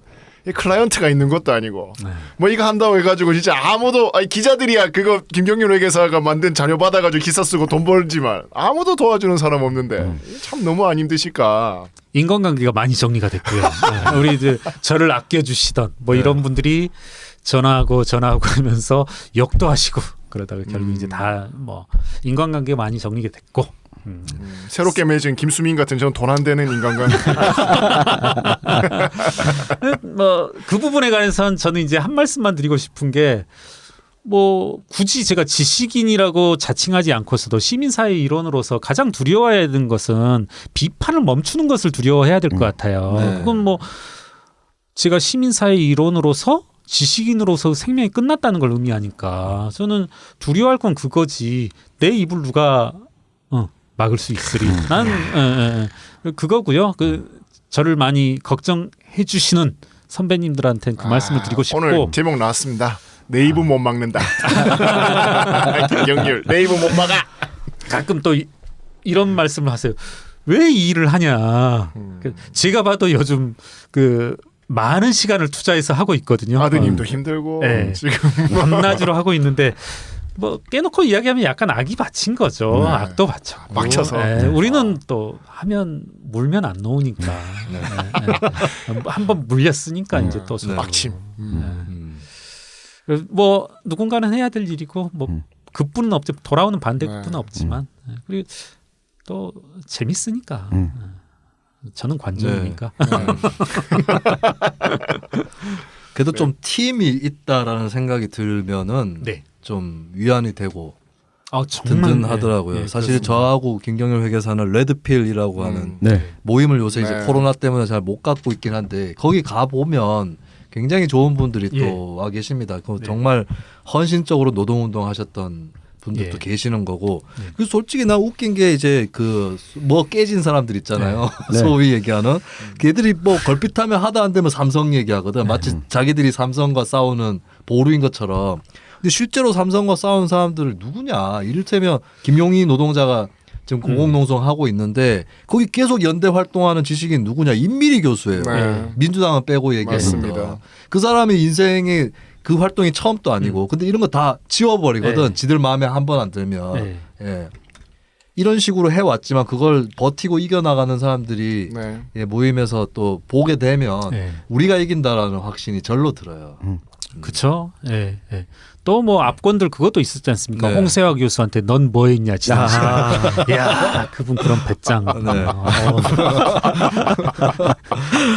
이 클라이언트가 있는 것도 아니고 뭐 이거 한다고 해가지고 진짜 아무도 아니 기자들이야 그거 김경률 회계사가 만든 자료 받아가지고 기사 쓰고 돈 벌지만 아무도 도와주는 사람 없는데 참 너무 안 힘드실까. 인간관계가 많이 정리가 됐고요. 네. 우리 이제 저를 아껴주시던 뭐 이런 분들이 전화하고 하면서 욕도 하시고 그러다가 결국 이제 다 뭐 인간관계가 많이 정리가 됐고 새롭게 맺은 김수민 같은 저는 돈 안 되는 인간관계. 뭐 그 부분에 관해서는 저는 이제 한 말씀만 드리고 싶은 게 뭐 굳이 제가 지식인이라고 자칭하지 않고서도 시민사회 일원으로서 가장 두려워해야 되는 것은 비판을 멈추는 것을 두려워해야 될 것 같아요. 네. 그건 뭐 제가 시민사회 일원으로서 지식인으로서 생명이 끝났다는 걸 의미하니까 저는 두려워할 건 그거지. 내 입을 누가 막을 수 있으리. 난 그거고요. 그 저를 많이 걱정해 주시는 선배님들한테는 그 말씀을 드리고 싶고 오늘 제목 나왔습니다. 내 입은 못 막는다. 김경률 내 입은 못 막아. 가끔 또 이런 말씀을 하세요. 왜 이 일을 하냐. 제가 봐도 요즘 그 많은 시간을 투자해서 하고 있거든요. 아드님도 힘들고 네. 지금 밤낮으로 하고 있는데 뭐 깨놓고 이야기하면 약간 악이 받친 거죠. 악도 받쳤고. 막쳐서. 우리는 또 하면 물면 안 놓으니까. 한번 물렸으니까 이제 또 서로. 막침. 뭐 누군가는 해야 될 일이고 뭐 그뿐은 없지 돌아오는 반대급은 없지만 그리고 또 재밌으니까. 저는 관종이니까. 그래도 좀 팀이 있다라는 생각이 들면은 네. 좀 위안이 되고 정말 든든하더라고요. 네, 사실 그렇습니다. 저하고 김경률 회계사는 레드필이라고 하는 네. 모임을 요새 이제 네. 코로나 때문에 잘 못 갖고 있긴 한데 거기 가 보면 굉장히 좋은 분들이 또 와 계십니다. 그 네. 정말 헌신적으로 노동운동 하셨던 분들도 예. 계시는 거고. 네. 그래서 솔직히 나 웃긴 게 이제 그 뭐 깨진 사람들 있잖아요. 네. 소위 얘기하는 걔들이 뭐 걸핏하면 하다 안 되면 삼성 얘기하거든. 마치 자기들이 삼성과 싸우는 보루인 것처럼. 근데 실제로 삼성과 싸운 사람들 누구냐? 이를테면 김용희 노동자가 지금 공공농성 하고 있는데 거기 계속 연대 활동하는 지식인 누구냐? 임미리 교수예요. 네. 민주당은 빼고 얘기했습니다. 맞습니다. 그 사람이 인생에 그 활동이 처음도 아니고 근데 이런 거 다 지워버리거든. 네. 지들 마음에 한 번 안 들면. 네. 예. 이런 식으로 해왔지만 그걸 버티고 이겨나가는 사람들이 네. 예, 모임에서 또 보게 되면 네. 우리가 이긴다라는 확신이 절로 들어요. 그렇죠. 예. 예. 또 뭐 압권들 그것도 있었지 않습니까? 네. 홍세화 교수한테 넌 뭐 했냐 지난 시간. 아, 야, 그분 그런 배짱. 네.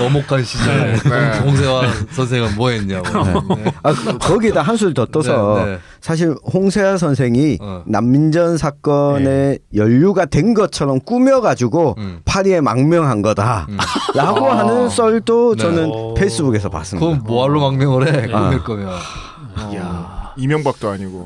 어목한 시절에 네. 홍세화 선생은 뭐 했냐고. 네. 거기다 한술 더 떠서 네, 네. 사실 홍세아 선생이 어. 난민전 사건에 연루가 된 것처럼 꾸며가지고 파리에 망명한 거다라고 아. 하는 썰도 네. 저는 오. 페이스북에서 봤습니다. 그건 뭐할로 망명을 해? 아. 꾸밀 거면. 이명박도 아니고.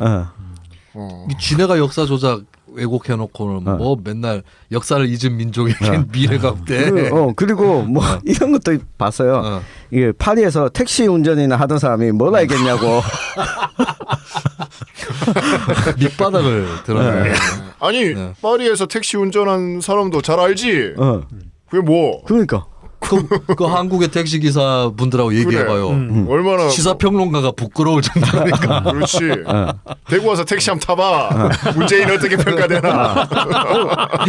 어. 지네가 역사 조작 왜곡해놓고는 뭐 맨날 역사를 잊은 민족에겐 미래가 없대. 그리고 뭐 이런 것도 봤어요. 어. 이게 파리에서 택시 운전이나 하던 사람이 뭘 알겠냐고. 밑바닥을 드러내. 아니 네. 파리에서 택시 운전한 사람도 잘 알지. 어. 그게 뭐? 그러니까. 그 한국의 택시 기사 분들하고 얘기해봐요. 얼마나 시사평론가가 부끄러울 정도니까. 그렇지. 대구 와서 택시 한번 타봐. 문재인 어떻게 평가되나.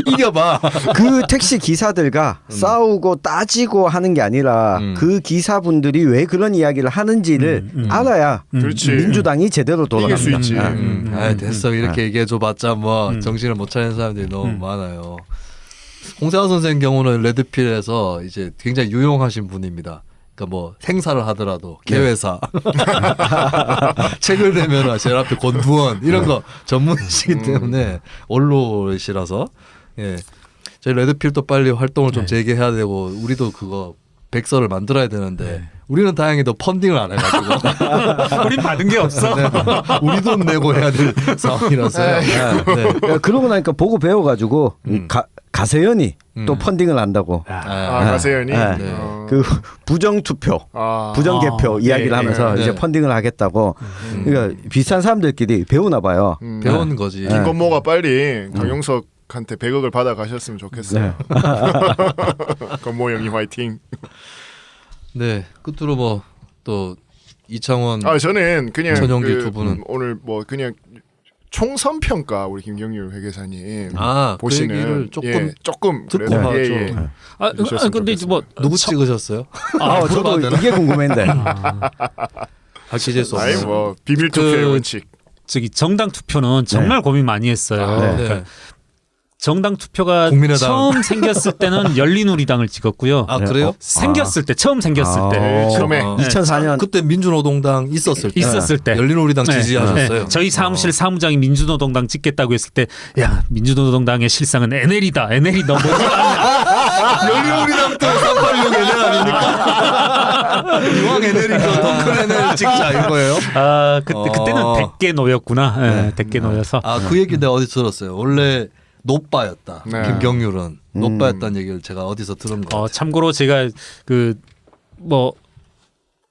이겨봐. 그 택시 기사들과 싸우고 따지고 하는 게 아니라 그 기사분들이 왜 그런 이야기를 하는지를 알아야 그렇지. 민주당이 제대로 이길 수 돌아갑니다. 있지. 아 됐어 이렇게 얘기해줘봤자 뭐 정신을 못 차리는 사람들이 너무 많아요. 홍세화 선생 경우는 레드필에서 이제 굉장히 유용하신 분입니다. 그러니까 뭐 행사를 하더라도 개회사 책을 내면 제일 앞에 권두원 이런 거 전문이시기 때문에 언론이시라서 예 저희 레드필도 빨리 활동을 좀 재개해야 되고 우리도 그거 백서를 만들어야 되는데 우리는 다행히도 펀딩을 안 해가지고 우린 받은 게 없어. 네, 우리 돈 내고 해야 될 상황이라서요. 네. 야, 그러고 나니까 보고 배워가지고 가세연이 또 펀딩을 한다고. 가세연이. 네. 그 부정 투표, 부정 개표 이야기를 네, 하면서 네. 이제 펀딩을 하겠다고. 그러니까 비슷한 사람들끼리 배우나 봐요. 배우는 거지. 김건모가 빨리 강용석한테 100억을 받아 가셨으면 좋겠어요. 건모 형님 화이팅. 네, 끝으로 뭐 또 이창원 저는 그냥 전용기 두 분은 오늘 뭐 그냥 총선 평가 우리 김경률 회계사님 그 보시는 얘기를 조금 조금 듣고 그래도 하죠. 근데 이제 뭐 누구 찍으셨어요? 저도 물어봐도 되나? 이게 궁금했는데. 밝히실 수 아니 없어요. 뭐 비밀 투표의 원칙. 저기 정당 투표는 정말 고민 많이 했어요. 네. 그러니까 정당 투표가 국민의당. 처음 생겼을 때는 열린우리당을 찍었고요. 아 그래요? 생겼을 때 처음 생겼을 때 네, 처음에. 2004년 그때 민주노동당 있었을 때 있었을 때 열린우리당 네. 지지하셨어요. 네. 저희 사무실 사무장이 민주노동당 찍겠다고 했을 때 야 민주노동당의 실상은 NL이다. NL이 너 뭐지? 열린우리당 때 386 NL 아닙니까? 이왕 NL이니까 더큰 NL 찍자 이거예요? 아 그때는 대깨 노였구나. 네. 대깨 노여서 그 얘기 내가 어디서 들었어요. 원래 노빠였다. 네. 김경률은 노빠였다는 얘기를 제가 어디서 들은 거. 참고로 제가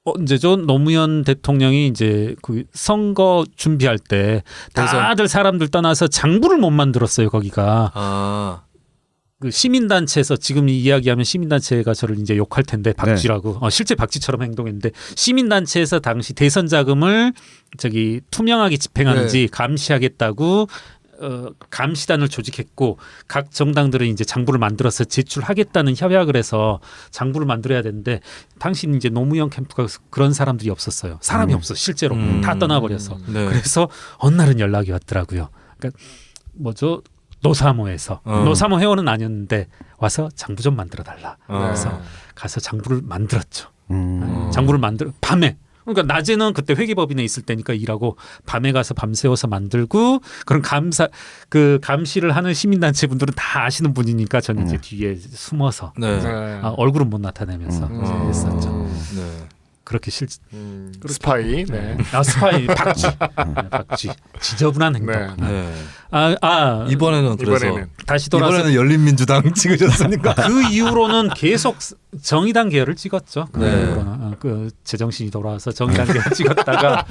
언제죠? 노무현 대통령이 이제 그 선거 준비할 때 다들 사람들 떠나서 장부를 못 만들었어요. 거기가 그 시민단체에서 지금 이야기하면 시민단체가 저를 이제 욕할 텐데 박쥐라고 실제 박쥐처럼 행동했는데 시민단체에서 당시 대선 자금을 저기 투명하게 집행하는지 감시하겠다고. 감시단을 조직했고 각 정당들은 이제 장부를 만들어서 제출하겠다는 협약을 해서 장부를 만들어야 되는데 당시 이제 노무현 캠프가 그런 사람들이 없었어요. 사람이 없어 실제로 다 떠나버려서 네. 그래서 어느 날은 연락이 왔더라고요. 그러니까 노사모에서 노사모 회원은 아니었는데 와서 장부 좀 만들어 달라. 그래서 가서 장부를 만들었죠. 장부를 만들 밤에. 그러니까 낮에는 그때 회계법인에 있을 때니까 일하고 밤에 가서 밤새워서 만들고 그런 감시를 하는 시민단체 분들은 다 아시는 분이니까 저는 이제 뒤에 숨어서 네. 얼굴은 못 나타내면서 했었죠. 네. 그렇게 스파이. 네. 스파이 박쥐 지저분한 행동. 네. 네. 이번에는 다시 돌아서 이번에는 열린민주당 찍으셨으니까 그 이후로는 계속 정의당 계열을 찍었죠. 네. 그 제정신이 돌아와서 정의당 계열 찍었다가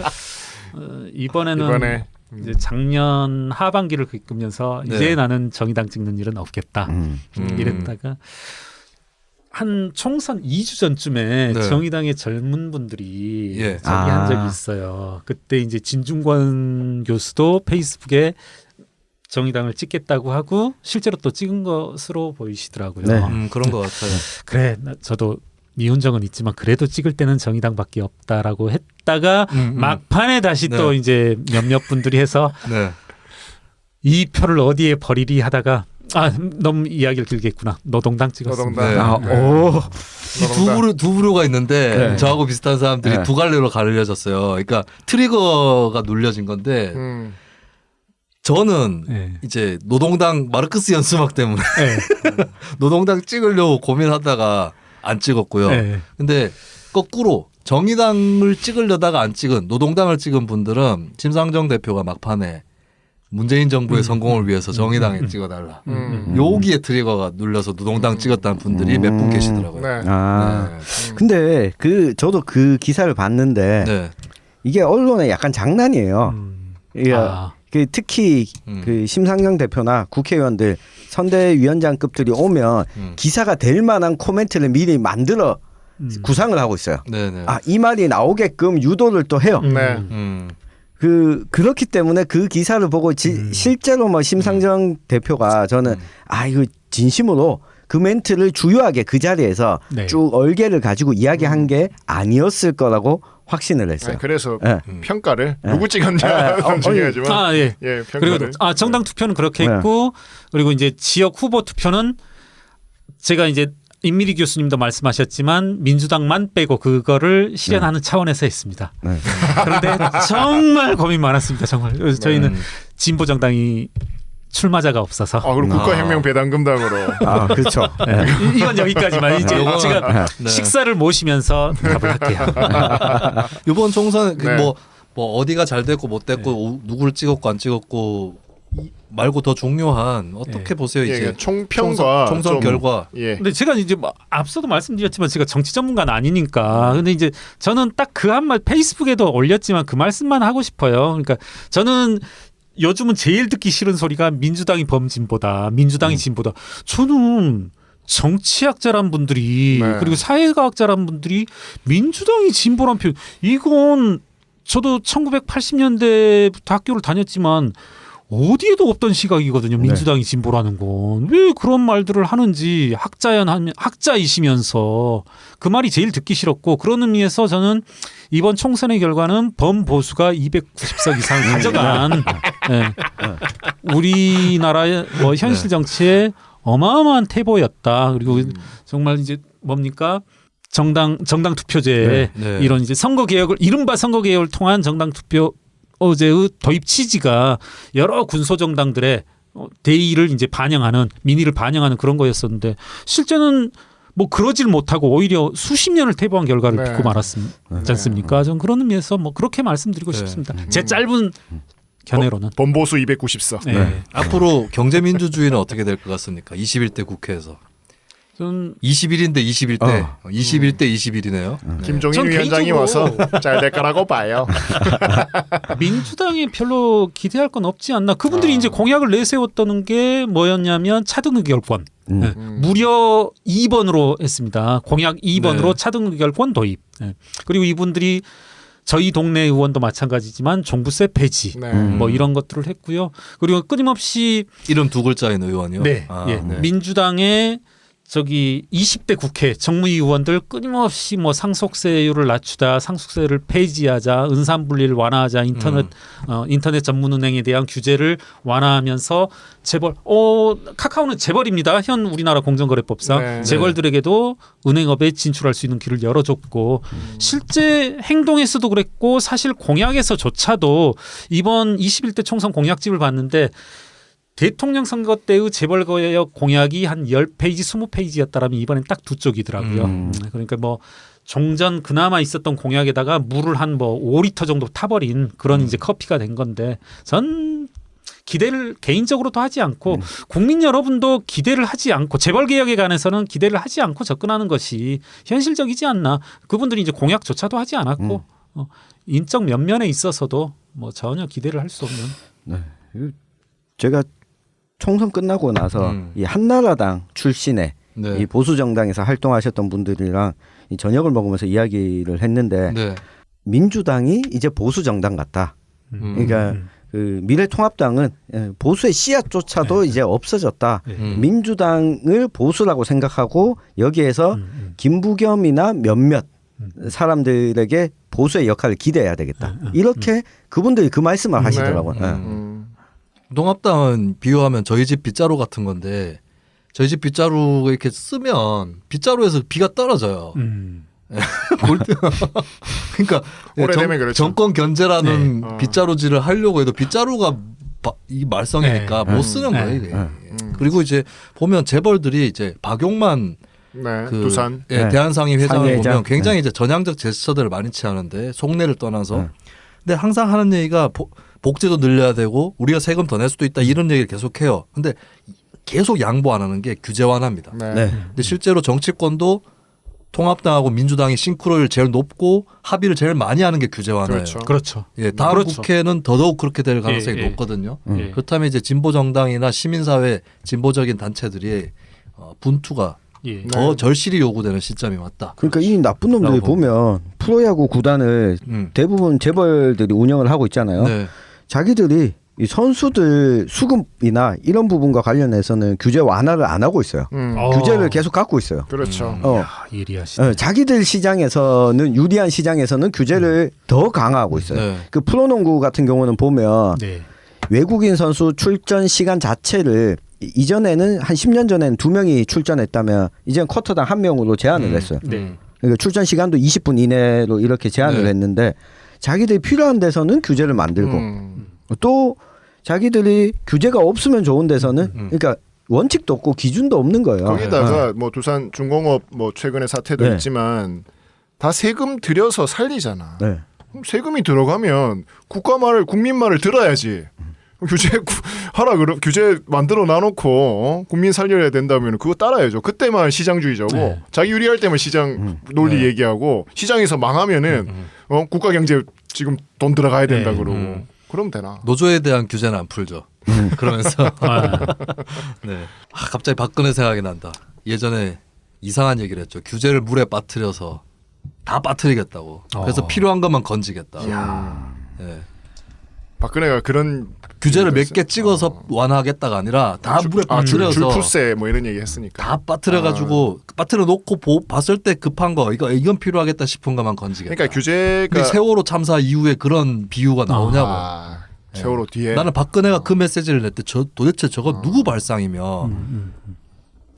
이번에 이제 작년 하반기를 겪으면서 이제 나는 정의당 찍는 일은 없겠다 이랬다가 한 총선 2주 전쯤에 정의당의 젊은 분들이 저기한 적이 있어요. 그때 이제 진중권 교수도 페이스북에 정의당을 찍겠다고 하고 실제로 또 찍은 것으로 보이시더라고요. 네. 그런 것 같아요. 그래, 저도 미운정은 있지만 그래도 찍을 때는 정의당밖에 없다라고 했다가 막판에 다시 또 이제 몇몇 분들이 해서 이 표를 어디에 버리리 하다가 너무 이야기를 길게 했구나. 노동당 찍었습니다. 두 부류가 있는데 저하고 비슷한 사람들이 두 갈래로 가려졌어요. 그러니까 트리거가 눌려진 건데 저는 이제 노동당 마르크스 연수막 때문에 노동당 찍으려고 고민하다가 안 찍었고요. 근데 거꾸로 정의당을 찍으려다가 안 찍은 노동당을 찍은 분들은 심상정 대표가 막판에 문재인 정부의 성공을 위해서 정의당에 찍어달라. 여기에 트리거가 눌려서 노동당 찍었다는 분들이 몇 분 계시더라고요. 근데 저도 그 기사를 봤는데 이게 언론의 약간 장난이에요. 특히 그 심상정 대표나 국회의원들 선대위원장급들이 오면 기사가 될 만한 코멘트를 미리 만들어 구상을 하고 있어요. 이 말이 나오게끔 유도를 또 해요. 그렇기 때문에 그 기사를 보고 실제로 뭐 심상정 대표가 저는 이거 진심으로 그 멘트를 주요하게 그 자리에서 쭉 얼개를 가지고 이야기한 게 아니었을 거라고 확신을 했어요. 그래서 평가를 누구 찍었냐 중요하지만 그리고 정당 투표는 그렇게 했고 그리고 이제 지역 후보 투표는 제가 이제 임미리 교수님도 말씀하셨지만 민주당만 빼고 그거를 실현하는 차원에서 했습니다. 그런데 정말 고민 많았습니다. 정말. 그래서 저희는 진보 정당이 출마자가 없어서. 그리고 국가혁명 배당금당으로. 그렇죠. 이건 여기까지만. 이제 제가 식사를 모시면서 답을 할게요. 이번 총선 뭐 어디가 잘 됐고 못 됐고 누구를 찍었고 안 찍었고 말고 더 중요한 어떻게 보세요 이제 총평과 총선 결과. 근데 제가 이제 앞서도 말씀드렸지만 제가 정치 전문가는 아니니까 근데 이제 저는 딱 그 한 말 페이스북에도 올렸지만 그 말씀만 하고 싶어요. 그러니까 저는 요즘은 제일 듣기 싫은 소리가 민주당이 범진보다 민주당이 진보다. 저는 정치학자란 분들이 그리고 사회과학자란 분들이 민주당이 진보란 표현 이건 저도 1980년대부터 학교를 다녔지만 어디에도 없던 시각이거든요. 민주당이 진보라는 건. 왜 그런 말들을 하는지 학자이시면서 그 말이 제일 듣기 싫었고 그런 의미에서 저는 이번 총선의 결과는 범보수가 290석 이상 가져간 우리나라의 현실 정치의 어마어마한 태보였다. 그리고 정말 이제 뭡니까? 정당 투표제 이런 이제 이른바 선거 개혁을 통한 정당 투표 어제의 도입 취지가 여러 군소정당들의 대의를 이제 반영하는 민의를 반영하는 그런 거였었는데 실제는 뭐 그러질 못하고 오히려 수십 년을 태보한 결과를 빚고 말았지 않습니까? 저는 그런 의미에서 뭐 그렇게 말씀드리고 싶습니다. 제 짧은 견해로는 범보수 290석. 앞으로 경제민주주의는 어떻게 될 것 같습니까? 21대 국회에서. 전 21인데 21대 21대 21이네요. 김종인 위원장이 와서 잘 될 거라고 봐요. 민주당이 별로 기대할 건 없지 않나. 그분들이 이제 공약을 내세웠다는 게 뭐였냐면 차등 의결권. 무려 2번으로 했습니다. 공약 2번으로 차등 의결권 도입. 그리고 이분들이 저희 동네 의원도 마찬가지지만 종부세 폐지 뭐 이런 것들을 했고요. 그리고 끊임없이 이름 두 글자인 의원이요. 민주당의 저기 20대 국회 정무위원들 끊임없이 뭐 상속세율을 낮추자, 상속세를 폐지하자, 은산분리를 완화하자, 인터넷 전문은행에 대한 규제를 완화하면서 재벌, 카카오는 재벌입니다. 현 우리나라 공정거래법상 네. 재벌들에게도 은행업에 진출할 수 있는 길을 열어줬고 실제 행동에서도 그랬고 사실 공약에서조차도 이번 21대 총선 공약집을 봤는데. 대통령 선거 때의 재벌개혁 공약이 한 10페이지, 20페이지였다라면 이번엔 딱 2쪽이더라고요. 그러니까 뭐 종전 그나마 있었던 공약에다가 물을 한 뭐 5리터 정도 타버린 그런 이제 커피가 된 건데 전 기대를 개인적으로도 하지 않고 국민 여러분도 기대를 하지 않고 재벌개혁에 관해서는 기대를 하지 않고 접근하는 것이 현실적이지 않나. 그분들이 이제 공약조차도 하지 않았고 인적 면면에 있어서도 뭐 전혀 기대를 할 수 없는. 네. 제가 총선 끝나고 나서 이 한나라당 출신의 네. 이 보수 정당에서 활동하셨던 분들이랑 이 저녁을 먹으면서 이야기를 했는데 네. 민주당이 이제 보수 정당 같다. 그러니까 그 미래통합당은 보수의 씨앗조차도 이제 없어졌다. 민주당을 보수라고 생각하고 여기에서 김부겸이나 몇몇 사람들에게 보수의 역할을 기대해야 되겠다. 이렇게 그분들이 그 말씀을 하시더라고요. 통합당은 비유하면 저희 집 빗자루 같은 건데 저희 집 빗자루 이렇게 쓰면 빗자루에서 비가 떨어져요. 그러니까 오래되면 그렇죠. 정권 견제라는 네. 빗자루질을 하려고 해도 빗자루가 이 말썽이니까 못 쓰는 거예요. 이게. 그리고 이제 보면 재벌들이 이제 박용만 네, 그 두산. 예, 대한상의 회장을 상회장. 보면 굉장히 이제 전향적 제스처들을 많이 취하는데 속내를 떠나서 근데 항상 하는 얘기가 복지도 늘려야 되고 우리가 세금 더 낼 수도 있다 이런 얘기를 계속해요. 근데 계속 양보 안 하는 게 규제 완화입니다. 네. 네. 근데 실제로 정치권도 통합당하고 민주당이 싱크로율 제일 높고 합의를 제일 많이 하는 게 규제 완화예요. 그렇죠. 그렇죠. 예, 다음 그렇죠. 국회는 더더욱 그렇게 될 가능성이 예. 높거든요. 예. 그렇다면 이제 진보 정당이나 시민사회 진보적인 단체들이 분투가 예. 더 절실히 요구되는 시점이 왔다. 그러니까 이 나쁜 놈들이 라고 보면 프로야구 구단을 대부분 재벌들이 운영을 하고 있잖아요. 네. 자기들이 이 선수들 수급이나 이런 부분과 관련해서는 규제 완화를 안 하고 있어요. 규제를 계속 갖고 있어요. 그렇죠. 예리하시네. 자기들 시장에서는 유리한 시장에서는 규제를 더 강화하고 있어요. 네. 그 프로농구 같은 경우는 보면 네. 외국인 선수 출전 시간 자체를 이전에는 한 10년 전에는 2명이 출전했다면 이제는 쿼터당 1명으로 제한을 했어요. 네. 그러니까 출전 시간도 20분 이내로 이렇게 제한을 네. 했는데 자기들이 필요한 데서는 규제를 만들고 또 자기들이 규제가 없으면 좋은 데서는 그러니까 원칙도 없고 기준도 없는 거예요. 거기다가 뭐 두산 중공업 뭐 최근에 사태도 네. 있지만 다 세금 들여서 살리잖아. 네. 그럼 세금이 들어가면 국가 말을 국민 말을 들어야지. 규제 하라 그럼 규제 만들어 놔놓고 국민 살려야 된다면 그거 따라야죠. 그때만 시장주의자고 네. 자기 유리할 때만 시장 논리 얘기하고 시장에서 망하면은 국가 경제 지금 돈 들어가야 된다 네. 그러고 그러면 되나? 노조에 대한 규제는 안 풀죠. 그러면서 네. 갑자기 박근혜 생각이 난다. 예전에 이상한 얘기를 했죠. 규제를 물에 빠뜨려서 다 빠뜨리겠다고. 그래서 필요한 것만 건지겠다. 네. 박근혜가 그런 규제를 몇 개 찍어서 완화하겠다가 아니라 다 물에 빠뜨려서 줄푸세 뭐 이런 얘기 했으니까 다 빠뜨려가지고 빠뜨려 놓고 봤을 때 급한 거 이건 필요하겠다 싶은 것만 건지겠다. 그러니까 규제가 근데 세월호 참사 이후에 그런 비유가 나오냐고. 세월호 뒤에 나는 박근혜가 그 메시지를 낼 때 도대체 저거 누구 발상이며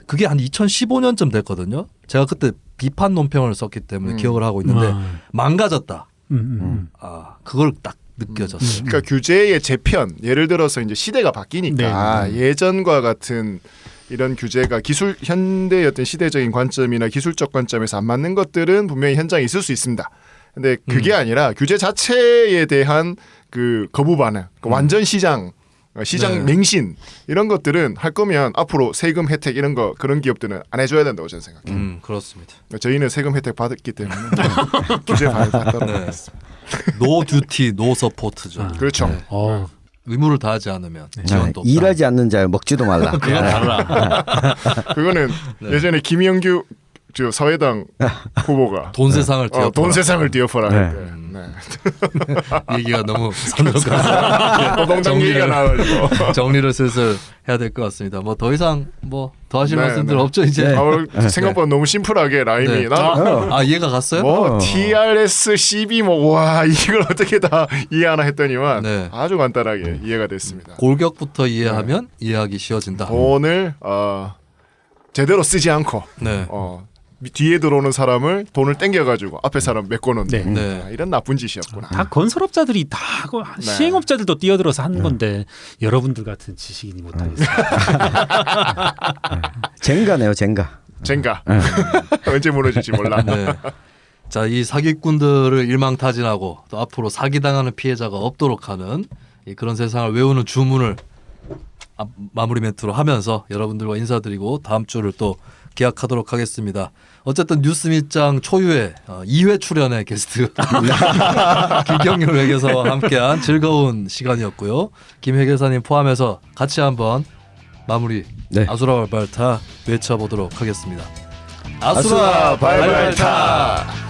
그게 한 2015년쯤 됐거든요. 제가 그때 비판 논평을 썼기 때문에 기억을 하고 있는데 망가졌다. 그걸 딱 느껴졌어요. 그러니까 규제의 재편 예를 들어서 이제 시대가 바뀌니까 예전과 같은 이런 규제가 기술 현대의 어떤 시대적인 관점이나 기술적 관점에서 안 맞는 것들은 분명히 현장에 있을 수 있습니다. 근데 그게 아니라 규제 자체에 대한 그 거부 반응, 완전 시장 네. 맹신 이런 것들은 할 거면 앞으로 세금 혜택 이런 거 그런 기업들은 안 해줘야 된다고 저는 생각해요. 그렇습니다. 저희는 세금 혜택 받았기 때문에 규제 받도록 하겠습니다. 노 듀티 노 서포트죠. 그렇죠. 네. 의무를 다하지 않으면 지원도 없다. 일하지 않는 자 먹지도 말라. 그건 달라. 그거는 예전에 김영규 저 사회당 후보가 돈 세상을 뒤엎어라. 돈 세상을 뒤엎어라. 네. 할 때. 네. 얘기가 너무 선정가서 노동장 얘기가 나와가지고 정리를 슬슬 해야 될 것 같습니다. 뭐 더 이상 뭐 더 하실 네, 말씀들 네. 없죠 이제. 생각보다 너무 심플하게 라임이 네. 아 이해가 갔어요? 뭐 TRS, CB 와 이걸 어떻게 다 이해하나 했더니만 네. 아주 간단하게 이해가 됐습니다. 골격부터 이해하면 이해하기 쉬워진다. 돈을 제대로 쓰지 않고 네. 뒤에 들어오는 사람을 돈을 땡겨가지고 앞에 사람 메꿔놓는 네. 네. 이런 나쁜 짓이었구나. 다 건설업자들이 다 하고 시행업자들도 뛰어들어서 한 건데 여러분들 같은 지식인이 못하겠어요. 젠가네요, 젠가. 젠가 언제 무너질지 몰라. 네. 자, 이 사기꾼들을 일망타진하고 또 앞으로 사기당하는 피해자가 없도록 하는 그런 세상을 외우는 주문을 마무리 멘트로 하면서 여러분들과 인사드리고 다음 주를 또 기약하도록 하겠습니다. 어쨌든 뉴스미장 초유의 2회 출연의 게스트 김경률 회계사와 함께한 즐거운 시간이었고요. 김 회계사님 포함해서 같이 한번 마무리 네. 아수라 발발타 외쳐보도록 하겠습니다. 아수라 발발타.